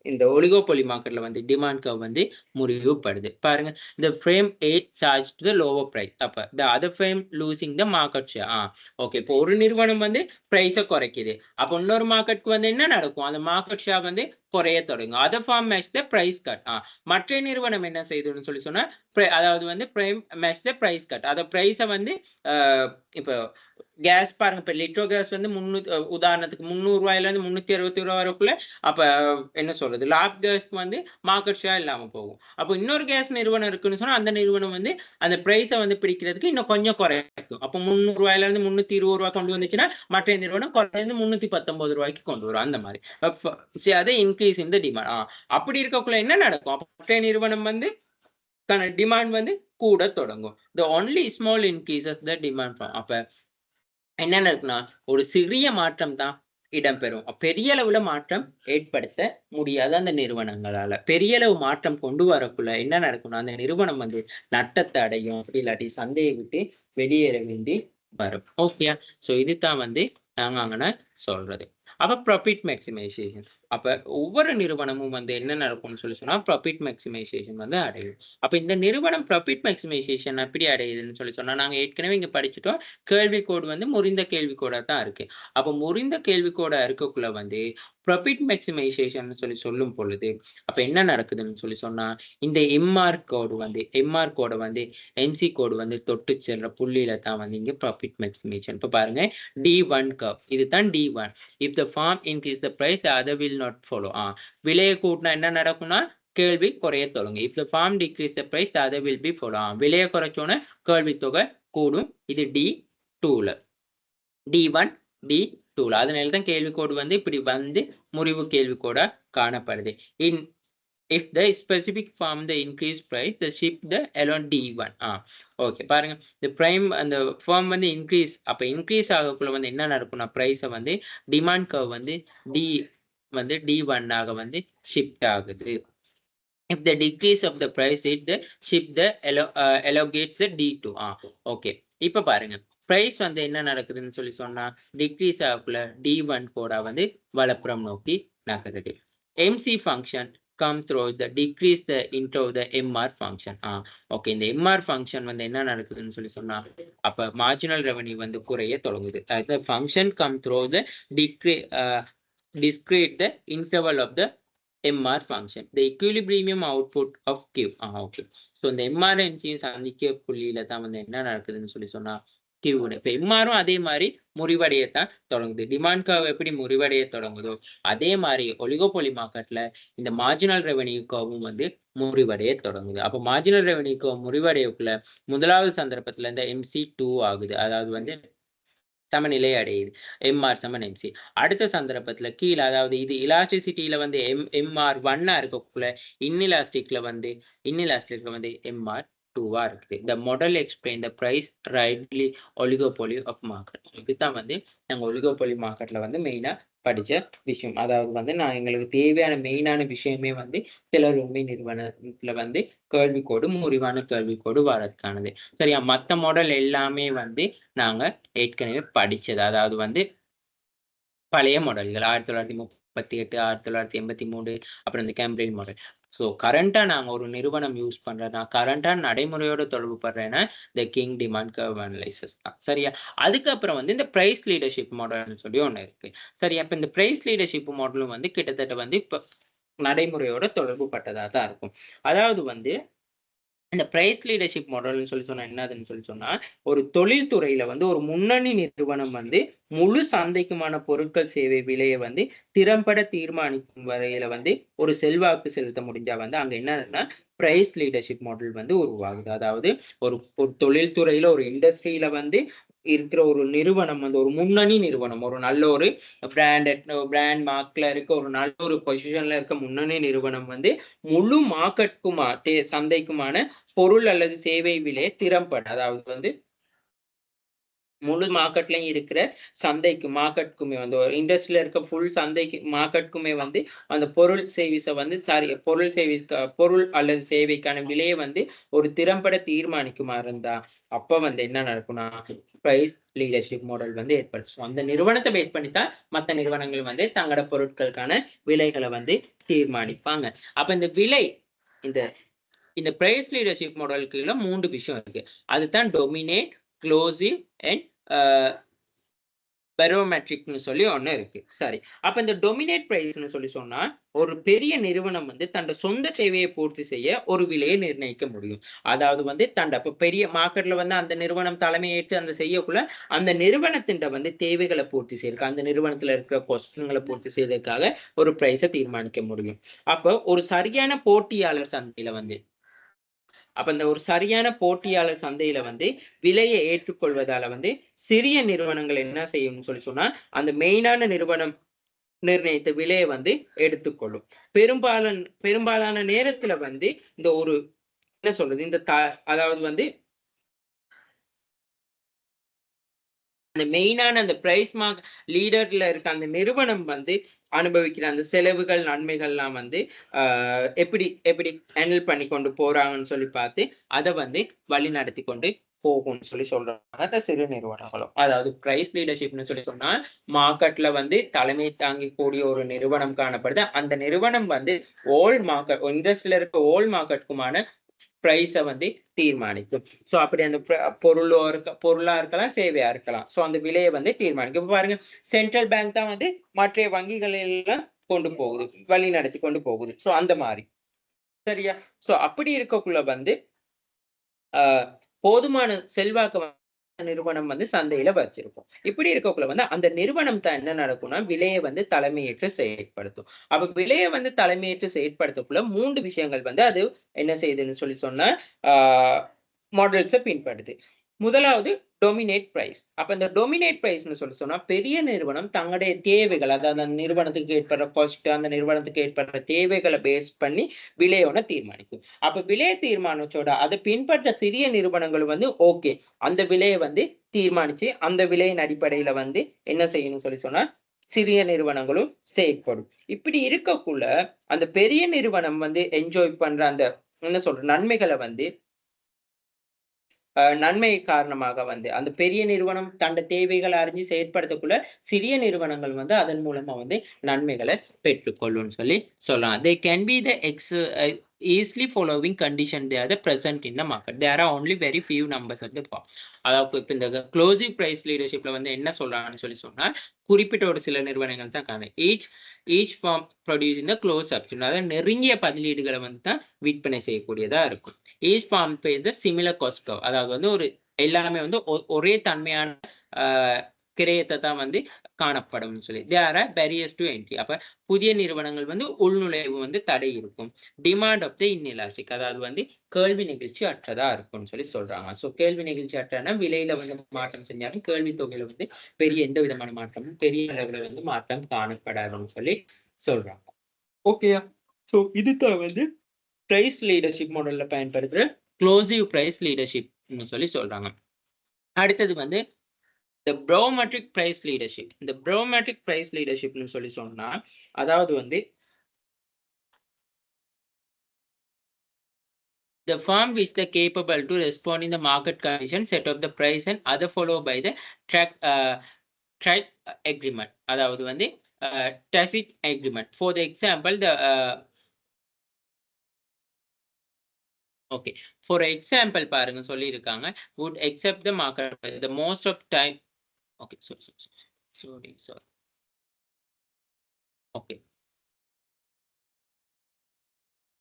இந்த ஒலிகோபொலி மார்க்கெட்ல வந்து டிமாண்ட் கர்வ் வந்து முறிவுபடுது. பாருங்க the frame 8 charged to the lower price. அப்ப the other frame losing the market share. Okay இப்போ ஒரு நிறுவனம் வந்து பிரைஸ குறைக்குது. அப்ப இன்னொரு மார்க்கெட்க்கு வந்து என்ன நடக்கும் அந்த மார்க்கெட் ஷேர் வந்து குறைய தொடங்கும். Other firm match the price cut. மற்ற நிறுவனம் என்ன செய்யுதுன்னு சொல்லி சொன்னா அதாவது வந்து மேட்ச் த பிரைஸ் கட். அத பிரைஸ வந்து இப்போ கேஸ் பாருங்க இப்ப லிட்டோ கேஸ் வந்து உதாரணத்துக்கு 300 ரூபாயில இருந்து 360 ரூபாய் வரைக்குள்ள அப்ப என்ன சொல்றது லாப் கேஸ்க்கு வந்து மார்க்கெட் ஷேர் இல்லாம போகும். அப்போ இன்னொரு கேஸ் நிறுவனம் இருக்குன்னு சொன்னா அந்த நிறுவனம் வந்து அந்த பிரைஸ வந்து பிடிக்கிறதுக்கு இன்னும் கொஞ்சம் குறைக்கும். அப்போ 300 ரூபாயில இருந்து 320 ரூபாய் கொண்டு வந்துச்சுன்னா மற்ற நிறுவனம் குறைந்து 319 ரூபாய்க்கு கொண்டு வரும். அந்த மாதிரி அதை இன்க்ரீஸ் இந்த டிமாண்ட். அப்படி இருக்கக்குள்ள என்ன நடக்கும் மற்ற நிறுவனம் வந்து தன டிமாண்ட் வந்து கூட தொடங்கும். the only small increases the demand from. அப்ப என்ன இருக்குன்னா ஒரு சிறிய மாற்றம் தான் இடம்பெறும். பெரிய அளவுல மாற்றம் ஏற்படுத்த முடியாத அந்த நிறுவனங்களால பெரிய அளவு மாற்றம் கொண்டு வரக்குள்ள என்ன நடக்கும்னா அந்த நிறுவனம் வந்து நட்டத்தை அடையும் அப்படி இல்லாட்டி சந்தையை விட்டு வெளியேற வேண்டி வரும். ஓகே சோ இதுதான் வந்து நாங்க அங்கன சொல்றது. அப்ப ப்ராஃபிட் மேக்சிமைசேஷன் அப்ப ஒவ்வொரு நிறுவனமும் வந்து என்ன நடக்கும்னு சொல்லி சொன்னா ப்ராஃபிட் மேக்சிமைசேஷன் வந்து அடையும். அப்ப இந்த நிறுவனம் ப்ராஃபிட் மேக்சிமைசேஷன் எப்படி அடையுதுன்னு சொல்லி சொன்னா நாங்க ஏற்கனவே இங்க படிச்சுட்டோம் கேள்விக்கோடு வந்து முறிந்த கேள்விக்கோடா தான் இருக்கு. அப்ப முறிந்த கேள்விக்கோடா இருக்கக்குள்ள வந்து ப்ராஃபிட் மேக்சிமைசேஷன் சொல்லி சொல்லும் பொழுது அப்ப என்ன நடக்குதுன்னு சொல்லி சொன்னா இந்த எம்ஆர் கோடு வந்து என்சி கோடு வந்து தொட்டு செல்ற புள்ளியில தான் வந்து இங்க ப்ராஃபிட் மேக்சிமைசேஷன். இப்ப பாருங்க D1 கர்வ் இதுதான் D1. if the firm increase the price the other will not follow. விலையை கூட்டினா என்ன நடக்கும்னா கேள்வி குறைய தொடங்கும். if the firm decrease the price the other will be follow. விலையை குறைச்சோன்னா கேள்வி தொகை கூடும். இது D2ல D1 D2ல அதனால தான் கேள்விக்கோடு வந்து இப்படி வந்து முறிவு கேள்விக்கோடா காணப்படுது. if the specific firm the increase price the ship the alone D1. Okay பாருங்க the prime அந்த firm வந்து increase அப்ப increase ஆகக்குள்ள வந்து என்ன நடக்கும்னா பிரைஸ வந்து டிமாண்ட் கர்வ் வந்து D1 ஆக வந்து ஷிஃப்ட் ஆகுது. if the decrease of the price it the ship the elongates the D2. Okay இப்ப பாருங்க பிரைஸ் வந்து என்ன நடக்குதுன்னு சொல்லி சொன்னா டிக்ரீஸ் ஆகக்குள்ள D1 கோடா வந்து வலப்புறம் நோக்கி நகருது. MC function come through the decrease the into the MR function. Okay இந்த MR function வந்து என்ன நடக்குதுன்னு சொல்லி சொன்னா அப்ப marginal revenue வந்து குறைய தொடங்குது. the function come through the discrete the interval of the MR function, the equilibrium output of Q. Okay. So இந்த எம்ஆர்என்சியும் சந்திக்க புள்ளியில தான் வந்து என்ன நடக்குதுன்னு சொன்னா கியூன்னு. இப்போ எம்ஆரும் அதே மாதிரி முறிவடையத்தான் தொடங்குது. டிமாண்ட் கர்வ் எப்படி முறிவடைய தொடங்குதோ அதே மாதிரி ஒலிகோபோலி மார்க்கெட்ல இந்த மார்ஜினல் ரெவென்யூ கர்வும் வந்து முறிவடைய தொடங்குது. அப்போ மார்ஜினல் ரெவென்யூ கர்வ் முறிவடையக்குள்ள முதலாவது சந்தர்ப்பத்துல இந்த MC2 ஆகுது, அதாவது வந்து சமநிலை அடையுது, எம்ஆர் சமன் எம்சி. அடுத்த சந்தர்ப்பத்துல கீழே, அதாவது இது இலாஸ்டிசிட்டியில வந்து MR1 இருக்கக்குள்ள இன்இலாஸ்டிக்ல வந்து MR2 இருக்குது. The model explain the price rightly oligopoly of market. இதுதான் வந்து நாங்க ஒலிகோபோலி மார்க்கெட்ல வந்து மெயினா படிச்ச விஷயம். அதாவது வந்து நான் எங்களுக்கு தேவையான மெயினான விஷயமே வந்து சிலர் உண்மை நிறுவனத்துல வந்து கேள்விக்கோடு, முறிவான கேள்விக்கோடு வரதுக்கானது. சரியா? மற்ற மாடல் எல்லாமே வந்து நாங்க ஏற்கனவே படிச்சது. அதாவது வந்து பழைய மாடல்கள் 1938, 1983, அப்புறம் இந்த கேம்பிரிட்ஜ் மாடல். ஸோ கரண்டா நாங்க ஒரு நிறுவனம் யூஸ் பண்றேன்னா, கரண்டா நடைமுறையோட தொடர்பு படுறேன்னா இந்த கிங் டிமாண்ட் கர்வ் அனலைசிஸ் தான். சரியா? அதுக்கப்புறம் வந்து இந்த பிரைஸ் லீடர்ஷிப் மாடல்னு சொல்லி ஒண்ணு இருக்கு. சரியா? இப்ப இந்த பிரைஸ் லீடர்ஷிப் மாடலும் வந்து கிட்டத்தட்ட வந்து இப்ப நடைமுறையோட தொடர்பு பட்டதா தான் இருக்கும். அதாவது வந்து இந்த பிரைஸ் லீடர்ஷிப் மாடல்னு சொல்லி சொன்னா என்னதுன்னு சொல்லி சொன்னா, ஒரு தொழில்துறையில வந்து ஒரு முன்னணி நிறுவனம் வந்து முழு சந்தைக்குமான பொருட்கள் சேவை விலையை வந்து திறம்பட தீர்மானிக்கும் வரையில வந்து ஒரு செல்வாக்கு செலுத்த முடிஞ்சா வந்து அங்க என்னன்னா பிரைஸ் லீடர்ஷிப் மாடல் வந்து உருவாகுது. அதாவது ஒரு தொழில்துறையில ஒரு இண்டஸ்ட்ரியில வந்து இருக்கிற ஒரு நிறுவனம் வந்து ஒரு முன்னணி நிறுவனம், ஒரு நல்ல ஒரு பிராண்ட் மார்க்ல இருக்க ஒரு நல்ல ஒரு பொசிஷன்ல இருக்க முன்னணி நிறுவனம் வந்து முழு மார்க்கெட்டுக்குமா சந்தைக்குமான பொருள் அல்லது சேவை விலை திறம்பட, அதாவது வந்து முழு மார்க்கெட்லயும் இருக்கிற சந்தைக்கு மார்க்கெட்டுக்குமே வந்து ஒரு இண்டஸ்ட்ரியில இருக்க ஃபுல் சந்தைக்கு மார்க்கெட்டுக்குமே வந்து அந்த பொருள் சேவிஸை வந்து பொருள் அல்லது சேவைக்கான விலையை வந்து ஒரு திறம்பட தீர்மானிக்குமா இருந்தா அப்ப வந்து என்ன நடக்கும்னா பிரைஸ் லீடர்ஷிப் மாடல் வந்து ஏற்படுத்தும். அந்த நிறுவனத்தை பேஸ் பண்ணித்தான் மற்ற நிறுவனங்கள் வந்து தங்களோட பொருட்களுக்கான விலைகளை வந்து தீர்மானிப்பாங்க. அப்ப இந்த விலை இந்த பிரைஸ் லீடர்ஷிப் மாடலுக்கு 3 விஷயம் இருக்கு. அதுதான் டொமினேட், க்ளோசிவ் அண்ட் பெரோமெட்ரிக்னு சொல்லி ஒண்ணு இருக்கு. சரி, அப்ப இந்த டொமினேட் பிரைஸ்னு சொல்லி சொன்னா ஒரு பெரிய நிறுவனம் வந்து தன்னோட சொந்த தேவையை பூர்த்தி செய்ய ஒரு விலையை நிர்ணயிக்க முடியும். அதாவது வந்து பெரிய மார்க்கெட்ல வந்து அந்த நிறுவனம் தலைமையேற்று அந்த செய்யக்குள்ள அந்த நிறுவனத்தின் வந்து தேவைகளை பூர்த்தி செய்யறதுக்கு, அந்த நிறுவனத்துல இருக்கிற கொஸ்டின்களை பூர்த்தி செய்யறதுக்காக ஒரு பிரைஸை தீர்மானிக்க முடியும். அப்ப ஒரு சரியான போட்டியாளர் சந்தையில வந்து இந்த ஒரு சரியான போட்டியாளர் சந்தையில வந்து விலையை ஏற்றுக்கொள்வதால வந்து சிறிய நிறுவனங்கள் என்ன செய்யும்னு சொல்லி சொன்னா அந்த மெயினான நிறுவனம் நிர்ணயித்த விலையை வந்து எடுத்துக்கொள்ளும். பெரும்பாலான நேரத்துல வந்து இந்த ஒரு என்ன சொல்றது அதாவது வந்து அந்த மெயினான அந்த பிரைஸ் மார்க் லீடர்ல இருக்க அந்த நிறுவனம் வந்து அனுபவிக்கிற அந்த செலவுகள் நன்மைகள்லாம் வந்து எப்படி ஹேண்டில் பண்ணி கொண்டு போறாங்கன்னு சொல்லி பார்த்து அதை வந்து வழி நடத்தி கொண்டு போகும்னு சொல்லி சொல்றாங்க சிறு நிறுவனங்களும். அதாவது பிரைஸ் லீடர்ஷிப்னு சொல்லி சொன்னா மார்க்கெட்ல வந்து தலைமை தாங்கி கூடிய ஒரு நிறுவனம் காணப்படுது. அந்த நிறுவனம் வந்து ஓல் மார்க்கெட் இண்டஸ்ட்ரியில இருக்க ஓல் மார்க்கெட்டுக்குமான பிரைஸை வந்து தீர்மானிக்கும். ஸோ அப்படி அந்த பொருளா இருக்கலாம், சேவையா இருக்கலாம். ஸோ அந்த விலையை வந்து தீர்மானிக்கும். பாருங்க, சென்ட்ரல் பேங்க் தான் வந்து மற்ற வங்கிகள் எல்லாம் கொண்டு போகுது, வழி நடத்தி கொண்டு போகுது. ஸோ அந்த மாதிரி. சரியா? ஸோ அப்படி இருக்கக்குள்ள வந்து போதுமான செல்வாக்கு நிறுவனம் வந்து சந்தையில வச்சிருக்கும். இப்படி இருக்கக்குள்ள வந்து அந்த நிறுவனம் தான் என்ன நடக்கும்னா விலையை வந்து தலைமையேற்று செயற்படுத்தும். அப்ப விலையை வந்து தலைமையேற்று செயற்படுத்தக்குள்ள 3 விஷயங்கள் வந்து அது என்ன செய்யுதுன்னு சொல்லி சொன்னா மாடல்ஸை பின்படுது. முதலாவது டொமினேட் பிரைஸ். அப்ப இந்த டொமினேட் பிரைஸ்னு சொல்லி சொன்னா பெரிய நிறுவனம் தங்களுடைய தேவைகள், அதாவது அந்த நிறுவனத்துக்கு ஏற்படுற காஸ்ட், அந்த நிறுவனத்துக்கு ஏற்படுற தேவைகளை பேஸ் பண்ணி விலையோட தீர்மானிக்கும். அப்ப விலையை தீர்மானிச்சோட அதை பின்பற்ற சிறிய நிறுவனங்கள் வந்து ஓகே அந்த விலையை வந்து தீர்மானிச்சு அந்த விலையின் அடிப்படையில வந்து என்ன செய்யணும்னு சொல்லி சொன்னா சிறிய நிறுவனங்களும் செயற்படும். இப்படி இருக்கக்குள்ள அந்த பெரிய நிறுவனம் வந்து என்ஜாய் பண்ற அந்த என்ன சொல்ற நன்மைகளை வந்து நன்மை காரணமாக வந்து அந்த பெரிய நிறுவனம் தன்னை தேவைகளை அறிஞ்சு செயற்படுத்தக்குள்ள சிறிய நிறுவனங்கள் வந்து அதன் மூலமா வந்து நன்மைகளை பெற்றுக்கொள்ளும்னு சொல்லி சொல்லலாம். They can be the easily following condition they are the present in the market. There are only very few numbers at the top. அதாவது இப்போ இந்த க்ளோசிவ் பிரைஸ் லீடர்ஷிப்ல வந்து என்ன சொல்றாங்கன்னு சொன்னா குறிப்பிட்ட ஒரு சில நிறுவனங்கள் தான் காணும். Each firm producing the close option, அதாவது நெருங்கிய பதிலீடுகளை வந்து தான் விற்பனை செய்யக்கூடியதா இருக்கும். ஈச் ஃபார்ம் பேர் த சிமிலர் காஸ்ட் கர்வ், அதாவது வந்து ஒரு எல்லாமே வந்து ஒரே தன்மையான கிரயத்தை தான் வந்து காணப்படும் சொல்லி. There are barriers to entry. அப்ப புதிய நிறுவனங்கள் வந்து உள்நுழைவு வந்து தடை இருக்கும். டிமாண்ட் ஆஃப் த இன்எலாஸ்டிக், அதாவது வந்து கேள்வி நிகழ்ச்சி அற்றதா இருக்கும்னு சொல்லி சொல்றாங்க. ஸோ கேள்வி நிகழ்ச்சி அற்றனா விலையில வந்து மாற்றம் செஞ்சாலும் கேள்வி தொகையில வந்து பெரிய எந்த விதமான மாற்றமும் பெரிய அளவுல வந்து மாற்றம் காணப்படாதுன்னு சொல்லி சொல்றாங்க. ஓகேயா? ஸோ இதுதான் வந்து பிரைஸ் லீடர்ஷிப் மாடல்ல பயன்படுத்துற க்ளோசிவ் பிரைஸ் லீடர்ஷிப்னு சொல்லி சொல்றாங்க. அடுத்தது வந்து the barometric price leadership. இந்த barometric price leadership னு சொல்லி சொன்னா அதாவது வந்து the firm which is capable to respond in the market condition, set up the price and other followed by the track agreement, அதாவது வந்து tacit agreement. For the example, the okay, for example பாருங்க சொல்லி இருக்காங்க, would accept the market price the most of time. Okay, sorry.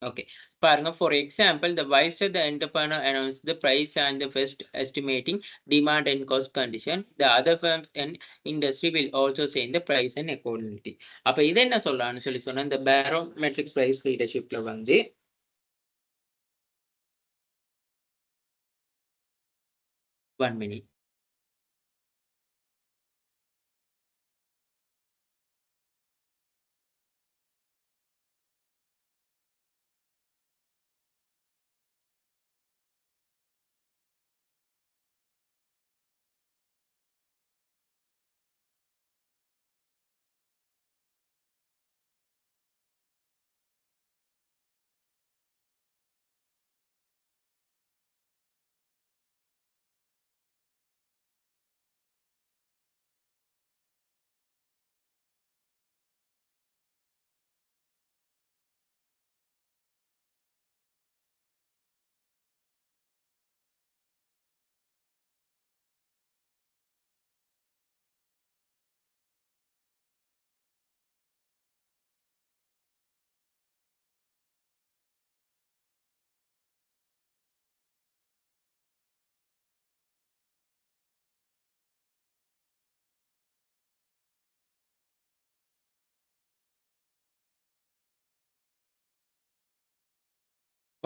Okay, பாருங்க, for example, the wiser the entrepreneur announce the price and the first estimating demand and cost condition, the other firms and industry will also say the price and accordingly. அப்ப இது என்ன சொல்லலாம்னு சொல்லி சொன்னா இந்த barometric price leadershipல வந்து one minute.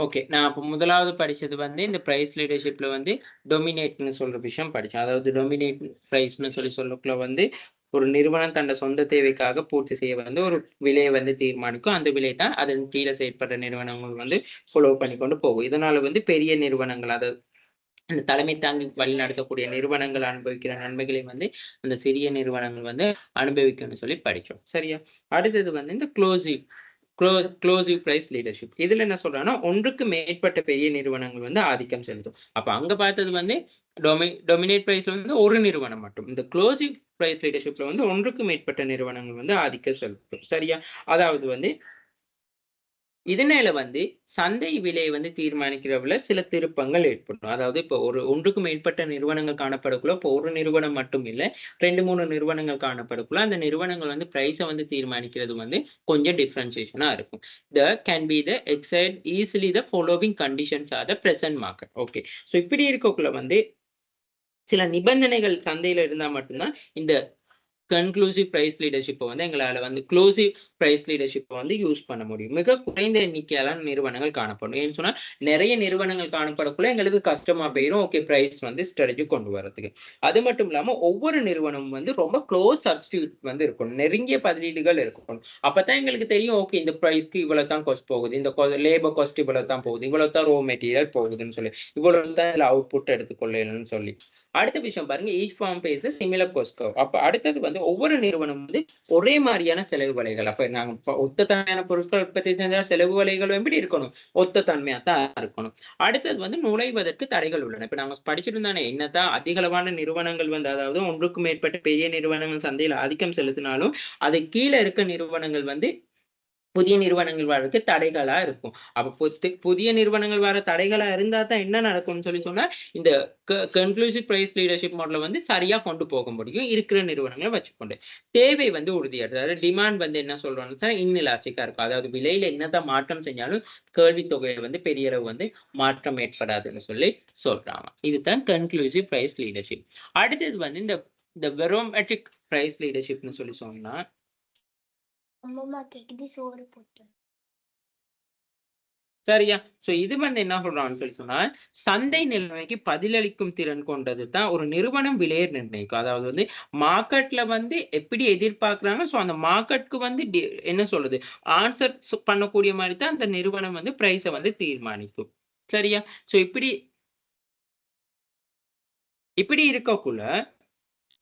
Okay, நான் அப்போ முதலாவது படிச்சது வந்து இந்த பிரைஸ் லீடர்ஷிப்ல வந்து டொமினேட்னு சொல்ற விஷயம் படிச்சேன். அதாவது டொமினேட் பிரைஸ்னு சொல்லக்குள்ள வந்து ஒரு நிறுவனம் தன்னோட சொந்த தேவைக்காக பூர்த்தி செய்ய வந்து ஒரு விலையை வந்து தீர்மானிக்கும். அந்த விலை தான் அதன் கீழே செயற்படுற நிறுவனங்கள் வந்து ஃபாலோ பண்ணி கொண்டு போகும். இதனால வந்து பெரிய நிறுவனங்கள், அதாவது அந்த தலைமை தாங்கி வழி நடத்தக்கூடிய நிறுவனங்கள் அனுபவிக்கிற நன்மைகளை வந்து அந்த சிறிய நிறுவனங்கள் வந்து அனுபவிக்கணும்னு சொல்லி படிச்சோம். சரியா? அடுத்தது வந்து இந்த க்ளோசிவ் பிரைஸ் லீடர்ஷிப். இதுல என்ன சொல்றாங்கன்னா ஒன்றுக்கு மேற்பட்ட பெரிய நிறுவனங்கள் வந்து ஆதிக்கம் செலுத்தும். அப்ப அங்க பார்த்தது வந்து டொமினேட் பிரைஸ்ல வந்து ஒரு நிறுவனம் மட்டும். இந்த க்ளோசிவ் பிரைஸ் லீடர்ஷிப்ல வந்து ஒன்றுக்கு மேற்பட்ட நிறுவனங்கள் வந்து ஆதிக்கம் செலுத்தும். சரியா? அதாவது வந்து இதனால வந்து சந்தை விலையை வந்து தீர்மானிக்கிறதுல சில திருப்பங்கள் ஏற்படும். அதாவது இப்போ ஒன்றுக்கு மேற்பட்ட நிறுவனங்கள் காணப்படக்குள்ள இப்போ ஒரு நிறுவனம் மட்டும் இல்லை, 2-3 நிறுவனங்கள் காணப்படக்குள்ள அந்த நிறுவனங்கள் வந்து பிரைஸை வந்து தீர்மானிக்கிறது வந்து கொஞ்சம் டிஃபரன்சியேஷனா இருக்கும். can be the exceed easily the following conditions are the present market. Okay, so இப்படி இருக்கக்குள்ள வந்து சில நிபந்தனைகள் சந்தையில இருந்தா மட்டும்தான் இந்த கன்க்ளூசிவ் பிரைஸ் லீடர்ஷிப்பை வந்து எங்களால் வந்து க்ளோசிவ் பிரைஸ் லீடர்ஷிப்பை வந்து யூஸ் பண்ண முடியும். மிக குறைந்த எண்ணிக்கையாலான நிறுவனங்கள் காணப்படும். ஏன்னு சொன்னா நிறைய நிறுவனங்கள் காணப்படக்குள்ள எங்களுக்கு கஷ்டமா போயிடும் ஓகே பிரைஸ் வந்து ஸ்ட்ராட்டஜி கொண்டு வரதுக்கு. அது மட்டும் இல்லாம ஒவ்வொரு நிறுவனமும் வந்து ரொம்ப க்ளோஸ் சப்ஸ்டியூட் வந்து இருக்கணும், நெருங்கிய பதிலீடுகள் இருக்கணும். அப்பதான் எங்களுக்கு தெரியும் ஓகே இந்த பிரைஸ்க்கு இவ்வளவு தான் காஸ்ட் போகுது, இந்த லேபர் காஸ்ட் இவ்வளவு தான் போகுது, இவ்வளவு தான் ரோ மெட்டீரியல் போகுதுன்னு சொல்லி, இவ்வளவு தான் இதுல அவுட்புட் எடுத்துக்கொள்ளணும்னு சொல்லி. அடுத்த விஷயம் பாருங்க, each firm face similar cost curve. அப்ப அடுத்தது வந்து ஒவ்வொரு நிறுவனம் வந்து ஒரே மாதிரியான செலவு வலைகள். அப்ப நாங்க ஒத்த தன்மையான பொருட்கள் உற்பத்தி செஞ்சா செலவு வலைகளும் எப்படி இருக்கணும், ஒத்த தன்மையா தான் இருக்கணும். அடுத்தது வந்து நுழைவதற்கு தடைகள் உள்ளன. இப்ப நாங்க படிச்சிருந்தானே என்னதான் அதிக அளவான நிறுவனங்கள் வந்து, அதாவது ஒன்றுக்கும் மேற்பட்ட பெரிய நிறுவனங்கள் சந்தையில் ஆதிக்கம் செலுத்தினாலும் அதை கீழே இருக்க நிறுவனங்கள் வந்து புதிய நிறுவனங்கள் வர்றதுக்கு தடைகளா இருக்கும். அப்ப புதிய நிறுவனங்கள் வர தடைகளா இருந்தா தான் என்ன நடக்கும்னு சொல்லி சொன்னா, இந்த கன்க்ளூசிவ் பிரைஸ் லீடர்ஷிப் மாடல வந்து சரியா கொண்டு போக முடியும். இருக்கிற நிறுவனங்களை வச்சுக்கொண்டு. தேவை வந்து உறுதியாடுது. அதாவது டிமாண்ட் வந்து என்ன சொல்றோம்னா இன்எலாஸ்டிக்கா இருக்கும். அதாவது விலையில என்னதான் மாற்றம் செஞ்சாலும் கேள்வித் தொகையை வந்து பெரிய அளவு வந்து மாற்றம் ஏற்படாதுன்னு சொல்லி சொல்றாங்க. இதுதான் கன்க்ளூசிவ் பிரைஸ் லீடர்ஷிப். அடுத்தது வந்து இந்த வெரோமெட்ரிக் பிரைஸ் லீடர்ஷிப்னு சொல்லி சொன்னா சரியா? சோ இது வந்து என்ன சொல்றாங்கன்னு சொல்லி சொன்னா, சந்தை நிலைமைக்கு பதிலளிக்கும் திறன் கொண்டது தான் ஒரு நிறுவனம் விலையை நிர்ணயிக்கும். அதாவது வந்து மார்க்கெட்ல வந்து எப்படி எதிர்பார்க்கிறாங்க, சோ அந்த மார்க்கெட்க்கு வந்து என்ன சொல்றது, ஆன்சர் பண்ணக்கூடிய மாதிரி தான் அந்த நிறுவனம் வந்து பிரைஸை வந்து தீர்மானிக்கும். சரியா? சோ இப்படி இருக்கக்குள்ள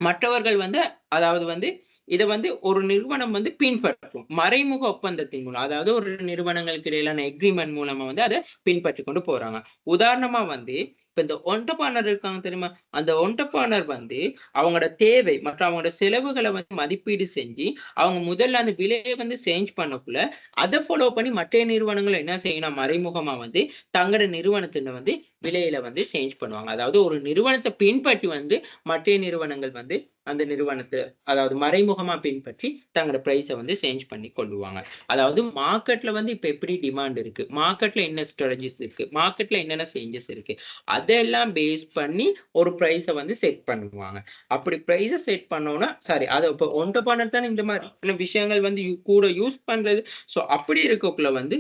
மற்றவர்கள் வந்து அதாவது வந்து இதை வந்து ஒரு நிறுவனம் வந்து பின்பற்றும் மறைமுக ஒப்பந்தத்தின் மூலம், அதாவது ஒரு நிறுவனங்களுக்கு இடையிலான எக்ரிமெண்ட் மூலமா வந்து அதை பின்பற்றி கொண்டு போறாங்க. உதாரணமா வந்து இப்ப இந்த ஒன்டர்பிரனர் இருக்காங்க தெரியுமா, அந்த ஒன்டர்பிரனர் வந்து அவங்களோட தேவை மற்றும் அவங்களோட செலவுகளை வந்து மதிப்பீடு செஞ்சு அவங்க முதல்ல அந்த விலையை வந்து சேஞ்ச் பண்ணக்குள்ள அதை ஃபாலோ பண்ணி மற்ற நிறுவனங்கள் என்ன செய்யணும், மறைமுகமா வந்து தங்களோட நிறுவனத்தின வந்து விலையில வந்து சேஞ்ச் பண்ணுவாங்க. அதாவது ஒரு நிறுவனத்தை பின்பற்றி வந்து மற்ற நிறுவனங்கள் வந்து அந்த நிறுவனத்தை அதாவது மறைமுகமா பின்பற்றி தங்களோட பிரைஸை வந்து சேஞ்ச் பண்ணி கொள்ளுவாங்க. அதாவது மார்க்கெட்ல வந்து இப்ப எப்படி டிமாண்ட் இருக்கு, மார்க்கெட்ல என்ன ஸ்ட்ராட்டஜிஸ் இருக்கு, மார்க்கெட்ல என்னென்ன சேஞ்சஸ் இருக்கு, அதெல்லாம் பேஸ் பண்ணி ஒரு பிரைஸை வந்து செட் பண்ணுவாங்க. அப்படி பிரைஸை செட் பண்ணோம்னா சரி, அதை இப்போ ஒன்றை தானே இந்த மாதிரி விஷயங்கள் வந்து கூட யூஸ் பண்றது. ஸோ அப்படி இருக்கக்குள்ள வந்து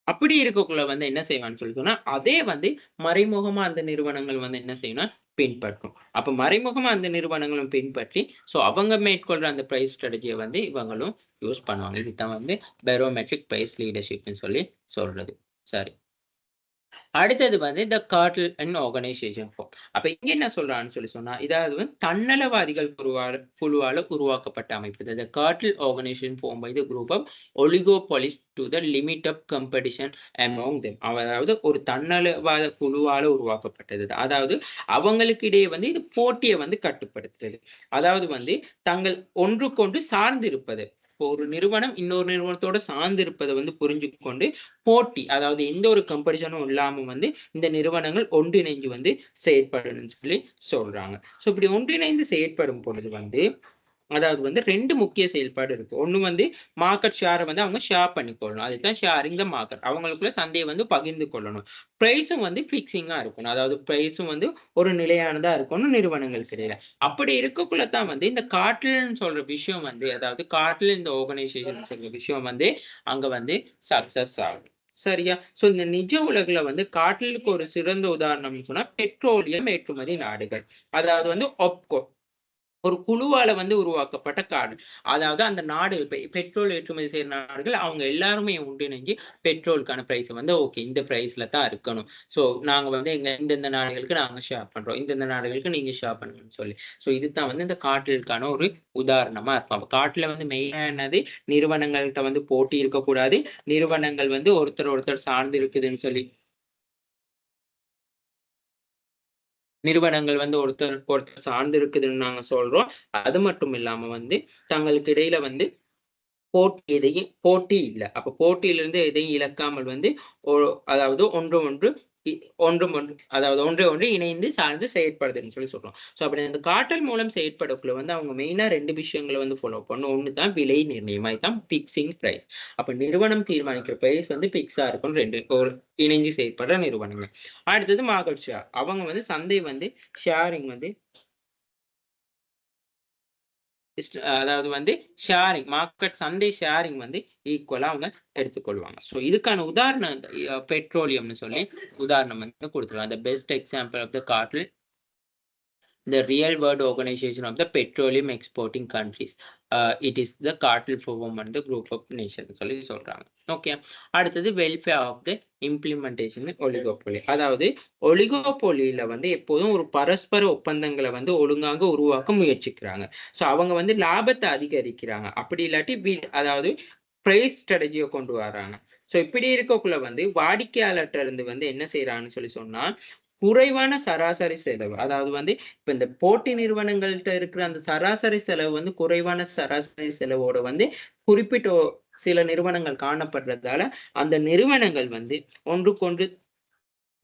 அப்படி இருக்கக்குள்ள வந்து என்ன செய்வான்னு சொல்லி சொன்னா, அதே வந்து மறைமுகமா அந்த நிறுவனங்கள் வந்து என்ன செய்யணும்னா பின்பற்றும். அப்ப மறைமுகமா அந்த நிறுவனங்களும் பின்பற்றி சோ அவங்க மேற்கொள்ற அந்த பிரைஸ் ஸ்ட்ராட்டஜியை வந்து இவங்களும் யூஸ் பண்ணுவாங்க. இதுதான் வந்து பேரோமெட்ரிக் பிரைஸ் லீடர்ஷிப்னு சொல்லி சொல்றது. சரி. அடுத்தது வந்து இந்த கார்ட்டல் அண்ட் ஆர்கனைசேஷன் ஃபார்ம். அப்ப இங்க என்ன சொல்றான்னு சொல்லி சொன்னா, இதாவது வந்து தன்னலவாதிகள் குழுவால உருவாக்கப்பட்ட அமைப்பு. இந்த cartel organisation form by the group of oligopolist to the limit of competition among them. அதாவது ஒரு தன்னலவாத குழுவால உருவாக்கப்பட்டது. அதாவது அவங்களுக்கு இடையே வந்து இது போட்டியை வந்து கட்டுப்படுத்துறது. அதாவது வந்து தங்கள் ஒன்றுக்கொன்று சார்ந்து இருப்பது. ஒரு நிறுவனம் இன்னொரு நிறுவனத்தோட சார்ந்து இருப்பதை வந்து புரிஞ்சு கொண்டு போட்டி, அதாவது எந்த ஒரு கம்படிஷனும் இல்லாம வந்து இந்த நிறுவனங்கள் ஒன்றிணைஞ்சு வந்து செயற்படணும்னு சொல்லி சொல்றாங்க. சோ இப்படி ஒன்றிணைந்து செயற்படும் பொழுது வந்து அதாவது வந்து ரெண்டு முக்கிய செயல்பாடு இருக்கு. ஒண்ணு வந்து மார்க்கெட் ஷேரை வந்து அவங்க ஷேர் பண்ணிக்கொள்ளணும். அதுதான் ஷேரிங் த மார்க்கெட். அவங்களுக்குள்ள சந்தையை வந்து பகிர்ந்து கொள்ளணும். பிரைஸும் வந்து பிக்சிங்கா இருக்கணும். அதாவது பிரைஸும் வந்து ஒரு நிலையானதா இருக்கணும் நிறுவனங்களுக்கு இடையில. அப்படி இருக்கக்குள்ளதான் வந்து இந்த கார்ட்டல்னு சொல்ற விஷயம் வந்து, அதாவது கார்ட்டல் இந்த ஆர்கனைசேஷன் சொல்ற விஷயம் வந்து அங்க வந்து சக்சஸ் ஆகும். சரியா? சோ இந்த நிஜ உலகுல வந்து கார்ட்டலுக்கு ஒரு சிறந்த உதாரணம்னு சொன்னா பெட்ரோலியம் ஏற்றுமதி நாடுகள். அதாவது வந்து ஒப்கோ ஒரு குழுவால வந்து உருவாக்கப்பட்ட கார்டு. அதாவது அந்த நாடு பெட்ரோல் ஏற்றுமதி செய்யற நாடுகள் அவங்க எல்லாருமே ஒன்றிணைஞ்சு பெட்ரோலுக்கான பிரைஸ் வந்து ஓகே இந்த பிரைஸ்ல தான் இருக்கணும். சோ நாங்க வந்து இந்தந்த நாடுகளுக்கு நாங்க ஷேர் பண்றோம், இந்தந்த நாடுகளுக்கு நீங்க ஷேர் பண்ணணும்னு சொல்லி. சோ இதுதான் வந்து இந்த கார்ட்டலுக்கான ஒரு உதாரணமா இருக்கும். அப்ப கார்ட்டல வந்து மெயினா என்னது, நிறுவனங்கள்கிட்ட வந்து போட்டி இருக்கக்கூடாது, நிறுவனங்கள் வந்து ஒருத்தர் சார்ந்து இருக்குதுன்னு சொல்லி நிறுவனங்கள் வந்து ஒருத்தர் சார்ந்து இருக்குதுன்னு நாங்க சொல்றோம். அது மட்டும் இல்லாம வந்து தங்களுக்கு இடையில வந்து போட்டி இல்ல. அப்ப போட்டியிலிருந்து எதையும் இழக்காமல் வந்து அதாவது ஒன்றை ஒன்று இணைந்து சார்ந்து செயற்படுதுன்னு சொல்லி சொல்றோம். சோ அப்படி அந்த கார்ட்டல் மூலம் செயற்படக்குள்ள வந்து அவங்க மெயினா 2 விஷயங்களை வந்து ஃபாலோ பண்ணணும். ஒண்ணுதான் விலை நிர்ணயம், அதுதான் பிக்சிங் பிரைஸ். அப்ப நிறுவனம் தீர்மானிக்கிற பிரைஸ் வந்து பிக்ஸா இருக்கும். இணைஞ்சு செயற்படுற நிறுவனங்கள். அடுத்தது மார்க்கெட் ஷேர். அவங்க வந்து சந்தை வந்து ஷேரிங் வந்து அதாவது வந்து ஷேரிங் மார்க்கெட் சந்தை ஷேரிங் வந்து ஈக்குவலா அவங்க எடுத்துக்கொள்வாங்க. ஸோ இதுக்கான உதாரணம் பெட்ரோலியம்னு சொல்லி உதாரணம் வந்து கொடுத்துருவாங்க. the best example of the cartel, the real world organization of the petroleum exporting countries, it is the cartel form and the group of nations சொல்லி சொல்றாங்க. ஓகே. அடுத்தது welfare of the implementation oligopoly. அதாவது ஒலிகோபோலியில வந்து எப்போதும் ஒரு பரஸ்பர ஒப்பந்தங்களை வந்து ஒழுங்காக உருவாக்க முயற்சிக்கிறாங்க. ஸோ அவங்க வந்து லாபத்தை அதிகரிக்கிறாங்க. அப்படி இல்லாட்டி அதாவது பிரைஸ் ஸ்ட்ராட்டஜியை கொண்டு வராங்க. ஸோ இப்படி இருக்கக்குள்ள வந்து வாடிக்கையாளர்கிட்ட இருந்து வந்து என்ன செய்யறாங்கன்னு சொல்லி சொன்னா குறைவான சராசரி செலவு. அதாவது வந்து இப்ப இந்த போட்டி நிறுவனங்கள்ட்ட இருக்கிற அந்த சராசரி செலவு வந்து குறைவான சராசரி செலவோட வந்து குறிப்பிட்ட சில நிறுவனங்கள் காணப்படுறதால அந்த நிறுவனங்கள் வந்து ஒன்றுக்கொன்று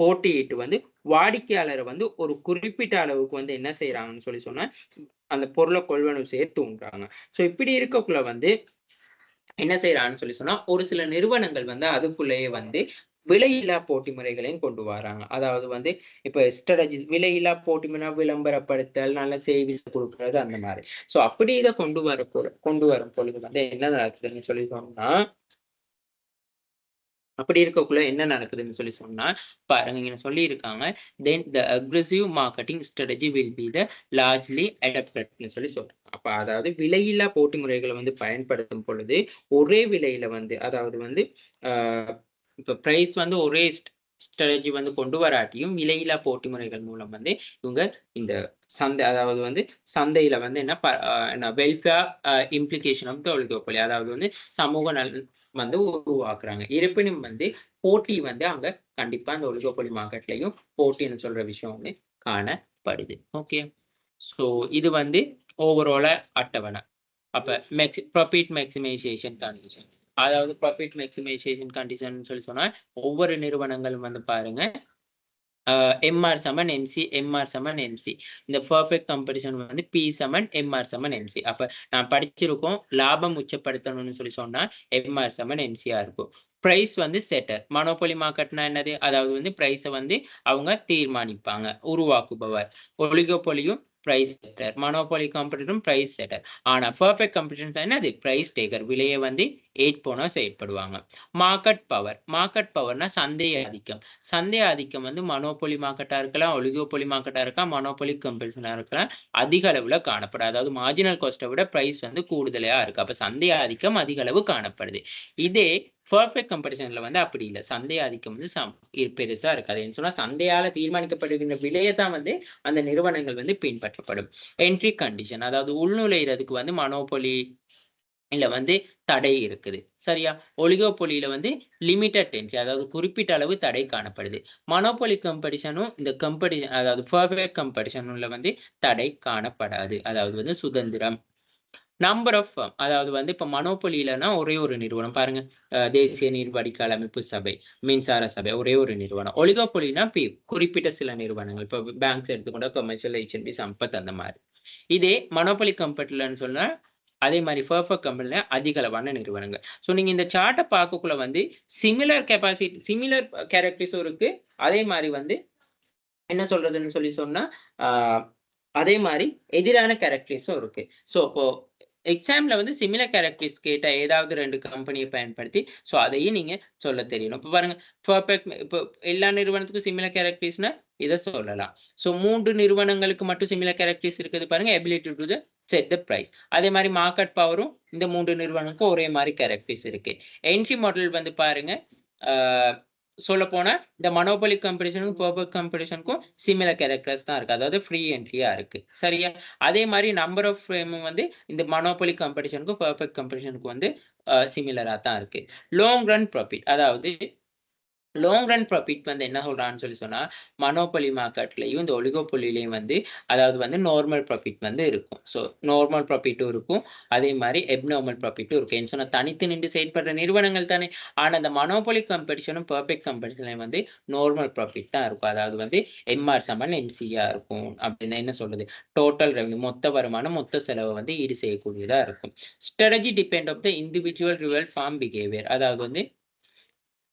போட்டியிட்டு வந்து வாடிக்கையாளரை வந்து ஒரு குறிப்பிட்ட அளவுக்கு வந்து என்ன செய்யறாங்கன்னு சொல்லி சொன்னா அந்த பொருளை கொள்வனவு செய்ய தூண்டுறாங்க. ஸோ இப்படி இருக்கக்குள்ள வந்து என்ன செய்யறாங்கன்னு சொல்லி சொன்னா ஒரு சில நிறுவனங்கள் வந்து அதுக்குள்ளேயே வந்து விலையில்லா போட்டி முறைகளையும் கொண்டு வராங்க. அதாவது வந்து இப்ப ஸ்ட்ராட்டஜி விலையில்லா போட்டி முறை, விளம்பரப்படுத்தல், நல்ல சேவிஸ் கொடுக்கறது அந்த மாதிரி. ஸோ அப்படி இதை கொண்டு வரும் பொழுது வந்து என்ன நடக்குதுன்னு சொல்லி சொன்னா அப்படி இருக்கக்குள்ள என்ன நடக்குதுன்னு சொல்லி சொன்னா பாருங்க இங்க சொல்லியிருக்காங்க then the aggressive marketing strategy will be the largely adapted சொல்லி சொல்றாங்க. அப்ப அதாவது விலையில்லா போட்டி முறைகளை வந்து பயன்படுத்தும் பொழுது ஒரே விலையில வந்து அதாவது வந்து இப்ப பிரைஸ் வந்து ஒரே ஸ்ட்ராட்டஜி வந்து கொண்டு வராட்டியும் விலையில்லா போட்டி முறைகள் மூலம் வந்து இவங்க இந்த சந்தை அதாவது வந்து சந்தையில வந்து என்ன welfare implication of the oligopoly அதாவது வந்து சமூக நல் வந்து உருவாக்குறாங்க. இருப்பினும் வந்து போட்டி வந்து அங்க கண்டிப்பா அந்த ஒலிகோபோலி மார்க்கெட்லயும் போட்டின்னு சொல்ற விஷயம் வந்து காணப்படுது. ஓகே, ஸோ இது வந்து ஓவரால அட்டவணை. அப்ப ப்ராஃபிட் மேக்சிமைசேஷன் கண்டிஷன், அதாவது ப்ராஃபிட் மேக்சிமைசேஷன் கண்டிஷன் சொல்லி சொன்னா ஒவ்வொரு நிறுவனங்களும் வந்து பாருங்க எம்ஆர் சமன் எம்சி, எம்ஆர் சமன் எம்சி. இந்த பர்ஃபெக்ட் கம்பெரிசன் வந்து பி சமன் எம்ஆர் சமன் எம்சி. அப்ப நான் படிச்சிருக்கோம் லாபம் உச்சப்படுத்தணும்னு சொல்லி சொன்னா எம்ஆர் சமன் எம்சியா இருக்கும். பிரைஸ் வந்து செட்டர். மனோபொலி மார்க்கெட்னா என்னது? அதாவது வந்து பிரைஸை வந்து அவங்க தீர்மானிப்பாங்க, உருவாக்குபவர். ஒலிகோபொலியும் பிரைஸ் செட்டர், மனோபொலி காம்படிட்டரும் பிரைஸ் செட்டர். ஆனா பர்ஃபெக்ட் காம்படிஷன் என்னது? பிரைஸ் டேக்கர், விலையை வந்து ஏற்போனா செயற்படுவாங்க. மார்க்கெட் பவர், மார்க்கெட் பவர்னா சந்தை ஆதிக்கம். சந்தை ஆதிக்கம் வந்து மனோபொலி மார்க்கெட்டா இருக்கலாம், ஒலிகோபொலி மார்க்கெட்டா இருக்கலாம், மனோபொலி கம்பெரிசனா இருக்கலாம், அதிக அளவுல காணப்படும். அதாவது மார்ஜினல் காஸ்ட்டை விட பிரைஸ் வந்து கூடுதலையா இருக்கு. அப்ப சந்தை ஆதிக்கம் அதிக அளவு காணப்படுது. இதே பர்ஃபெக்ட் கம்பெரிசன்ல வந்து அப்படி இல்லை, சந்தை ஆதிக்கம் வந்து பெருசா இருக்காது. என்ன சொன்னா சந்தையால தீர்மானிக்கப்படுகின்ற விலையை தான் வந்து அந்த நிறுவனங்கள் வந்து பின்பற்றப்படும். என்ட்ரி கண்டிஷன், அதாவது உள்நுழைறதுக்கு வந்து மனோபொலி இல்ல வந்து தடை இருக்குது, சரியா? ஒலிகோபொலியில வந்து லிமிட்டட் என்ட்ரி, அதாவது குறிப்பிட்ட அளவு தடை காணப்படுது. மனோபொலி கம்பெடிஷனும் இந்த கம்பெடிஷன் அதாவது பர்ஃபெக்ட் கம்பெடிஷன்ல வந்து தடை காணப்படாது, அதாவது வந்து சுதந்திரம். நம்பர் ஆஃப் ஃபர்ம், அதாவது வந்து இப்ப மனோபொலியிலனா ஒரே ஒரு நிறுவனம் பாருங்க, தேசிய நீர் வடிகால் அமைப்பு சபை, மின்சார சபை, ஒரே ஒரு நிறுவனம். ஒலிகோபொலினா குறிப்பிட்ட சில நிறுவனங்கள், இப்ப பேங்க்ஸ் எடுத்துக்கொண்டா கமர்ஷியல், HNB, சம்பத் அந்த மாதிரி. இதே மனோபொலி கம்பெனிலன்னு சொன்னா அதே மாதிரி பர்ஃபெக்ட் கம்பெனில அதிக அளவான நிறுவனங்கள். ஸோ நீங்க இந்த சார்ட்டை பார்க்கக்குள்ள வந்து சிமிலர் கெப்பாசிட்டி, சிமிலர் கேரக்டரிஸும் இருக்கு, அதே மாதிரி வந்து என்ன சொல்றதுன்னு சொல்லி சொன்னா அதே மாதிரி எதிரான கேரக்டரிஸும் இருக்கு. ஸோ இப்போ எக்ஸாம்ல வந்து சிமிலர் கேரக்டரிஸ் கேட்ட ஏதாவது 2 கம்பெனியை பயன்படுத்தி ஸோ அதையும் நீங்க சொல்ல தெரியணும். இப்போ பாருங்க பர்ஃபெக்ட், இப்போ எல்லா நிறுவனத்துக்கும் சிமிலர் கேரக்டரிஸ்னா இதை சொல்லலாம். ஸோ 3 நிறுவனங்களுக்கு மட்டும் சிமிலர் கேரக்டரிஸ் இருக்குது பாருங்க, ability to the set the price. அதே மாதிரி மார்க்கெட் பவரும் இந்த 3 நிறுவனங்களுக்கும் ஒரே மாதிரி கேரக்டரிஸ் இருக்கு. என்ட்ரி மாடல் வந்து பாருங்க, சொல்ல போனா இந்த மனோபொலி கம்பெடிஷனுக்கும் பர்ஃபெக்ட் கம்பெடிஷனுக்கும் சிமிலர் கேரக்டர்ஸ் தான் இருக்கு, அதாவது ஃப்ரீ என்ட்ரியா இருக்கு, சரியா? அதே மாதிரி நம்பர் ஆஃப் ஃப்ரேம் வந்து இந்த மனோபொலி கம்பெடிஷனுக்கும் பர்ஃபெக்ட் கம்பெடிஷனுக்கும் வந்து சிமிலரா தான் இருக்கு. லாங் ரன் ப்ராஃபிட், அதாவது லாங் ரன் ப்ராஃபிட் வந்து என்ன சொல்றான்னு சொல்லி சொன்னா மனோபொலி மார்க்கெட்லயும் இந்த ஒலிகோபொலிலையும் வந்து அதாவது வந்து நார்மல் ப்ராஃபிட் வந்து இருக்கும். ஸோ நார்மல் ப்ராஃபிட்டும் இருக்கும், அதே மாதிரி எப்நார்மல் ப்ராஃபிட்டும் இருக்கும். என்ன சொன்னா தனித்து நின்று செயல்படுற நிறுவனங்கள் தானே. ஆனா இந்த மனோபொலி கம்பெடிஷனும் பர்ஃபெக்ட் கம்பெடிஷன்லையும் வந்து நார்மல் ப்ராஃபிட் தான் இருக்கும், அதாவது வந்து எம்ஆர் சமன் எம்சியா இருக்கும். அப்படின்னு என்ன சொல்றது, டோட்டல் ரெவன்யூ, மொத்த வருமானம் மொத்த செலவை வந்து ஈடு செய்யக்கூடியதா இருக்கும். Strategy depend of the individual rival firm behaviour, அதாவது வந்து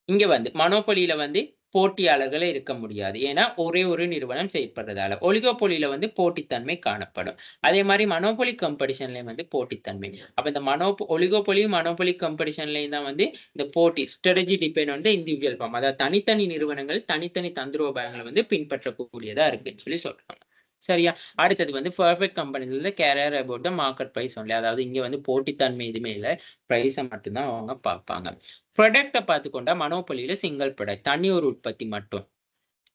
இங்க வந்து மனோபொலியில வந்து போட்டியாளர்களே இருக்க முடியாது, ஏன்னா ஒரே ஒரு நிறுவனம் செயல்படுறதால. ஒலிகோபொலியில வந்து போட்டித்தன்மை காணப்படும். அதே மாதிரி மனோபொலி கம்பெடிஷன்லயும் வந்து போட்டித்தன்மை. அப்ப இந்த ஒலிகோபொலியும் மனோபொலி கம்பெடிஷன்லயும் தான் வந்து இந்த போட்டி ஸ்ட்ராட்டஜி டிபெண்ட் வந்து இண்டிவிஜுவல் ஃபார்ம், அதாவது தனித்தனி நிறுவனங்கள் தனித்தனி தந்திரோபாயங்களை வந்து பின்பற்றக்கூடியதா இருக்குன்னு சொல்லி சொல்றாங்க, சரியா? அடுத்தது வந்து பர்ஃபெக்ட் கம்பெனில carrier about the market price only, அதாவது இங்க வந்து போட்டித்தன்மை எதுவுமே இல்லை, பிரைஸை மட்டும்தான் அவங்க பார்ப்பாங்க. ப்ரொடக்டை பார்த்துக்கொண்டா மனோபொலியில சிங்கிள் ப்ராடக்ட், தனி ஒரு உற்பத்தி மட்டும்.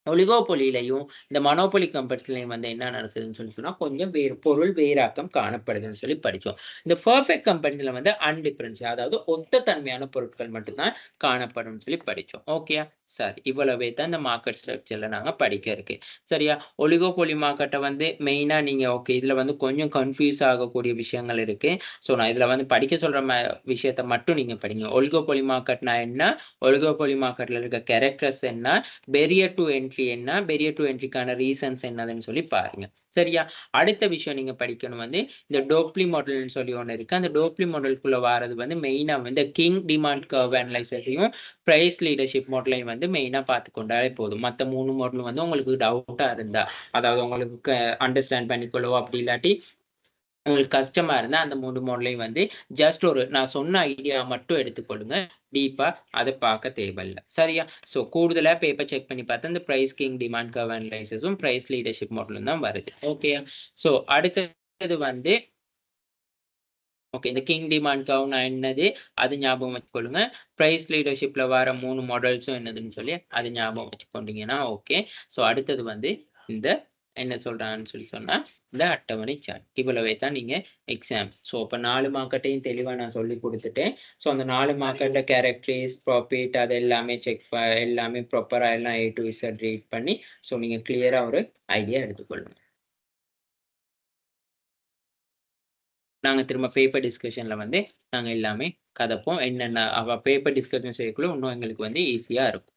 ஒலிகோபொலியிலையும் இந்த மனோபொலி கம்பெனிலையும் வந்து என்ன நடக்குதுன்னு சொல்லி சொன்னா கொஞ்சம் பொருள் வேறாக்கம் காணப்படுதுன்னு சொல்லி படிச்சோம். இந்த பர்ஃபெக்ட் கம்பெனில வந்து அன்டிஃபரன்ஸ், அதாவது ஒத்த தன்மையான பொருட்கள் மட்டும்தான் காணப்படும் சொல்லி படிச்சோம். ஓகே, சரி, இவ்வளவே தான் இந்த மார்க்கெட் ஸ்ட்ரக்சர்ல நாங்க படிக்க இருக்கு. சரியா? ஒலிகோபோலி மார்க்கெட்ட வந்து மெயினா நீங்க ஓகே இதுல வந்து கொஞ்சம் கன்ஃப்யூஸ் ஆகக்கூடிய விஷயங்கள் இருக்கு. ஸோ நான் இதுல வந்து படிக்க சொல்ற விஷயத்த மட்டும் நீங்க படிங்க. ஒலிகோபோலி மார்க்கெட்னா என்ன? ஒலிகோபோலி மார்க்கெட்ல இருக்க கேரக்டர்ஸ் என்ன? பேரியர் டூ என்ட்ரி என்ன? பேரியர் டூ என்ட்ரிக்கான ரீசன்ஸ் என்னதுன்னு சொல்லி பாருங்க. சரியா? அடுத்த விஷயம் நீங்க படிக்கணும் வந்து இந்த டோப்லி மாடல்னு சொல்லி ஒண்ணு இருக்கு. அந்த டோப்லி மாடலுக்குள்ள வாரது வந்து மெயினா வந்து கிங் டிமாண்ட் கர்வ் அனலைசரையும் பிரைஸ் லீடர்ஷிப் மாடலையும் வந்து மெயினா பார்த்துக்கொண்டாலே போதும். மத்த 3 மாடலும் வந்து உங்களுக்கு டவுட்டா இருந்தா, அதாவது உங்களுக்கு அண்டர்ஸ்டாண்ட் பண்ணிக்கொள்ளவோ அப்படி இல்லாட்டி உங்களுக்கு கஷ்டமா இருந்தா அந்த 3 மாடலையும் வந்து ஜஸ்ட் ஒரு நான் சொன்ன ஐடியா மட்டும் எடுத்துக்கொள்ளுங்க. டீப்பா அத பார்க்க தேவையில்ல. சரியா? ஸோ கூடுதலா பேப்பர் செக் பண்ணி பார்த்தா இந்த பிரைஸ் கிங் டிமாண்ட் கர்வ் அனலைசிஸும் பிரைஸ் லீடர்ஷிப் மாடலும் தான் வருது. ஓகேயா? ஸோ அடுத்தது வந்து ஓகே இந்த கிங் டிமாண்ட் கர்வ்னா என்னது? அது ஞாபகம் வச்சுக்கொள்ளுங்க. பிரைஸ் லீடர்ஷிப்ல வர 3 மாடல்ஸும் என்னதுன்னு சொல்லி அது ஞாபகம் வச்சுக்கொண்டீங்கன்னா ஓகே. ஸோ அடுத்தது வந்து இந்த என்ன சொல்றாங்கன்னு சொல்லி சொன்னா, இந்த அட்டவணை சார்ட். இவ்வளவே தான் நீங்க எக்ஸாம். ஸோ அப்ப 4 மார்க்கெட்டையும் தெளிவா நான் சொல்லிக் குடுத்துட்டேன். ஸோ அந்த 4 மார்க்கெட்ல கேரக்டரிஸ், ப்ராஃபிட் அது எல்லாமே எல்லாமே ப்ராப்பரா எல்லாம் A to Z ரீட் பண்ணி, ஸோ நீங்க கிளியரா ஒரு ஐடியா எடுத்துக்கொள்ளுங்க. நாங்க திரும்ப பேப்பர் டிஸ்கஷன்ல வந்து நாங்க எல்லாமே கதைப்போம். என்னென்ன பேப்பர் டிஸ்கஷன் செய்யக்குள்ள இன்னும் எங்களுக்கு வந்து ஈஸியா இருக்கும்.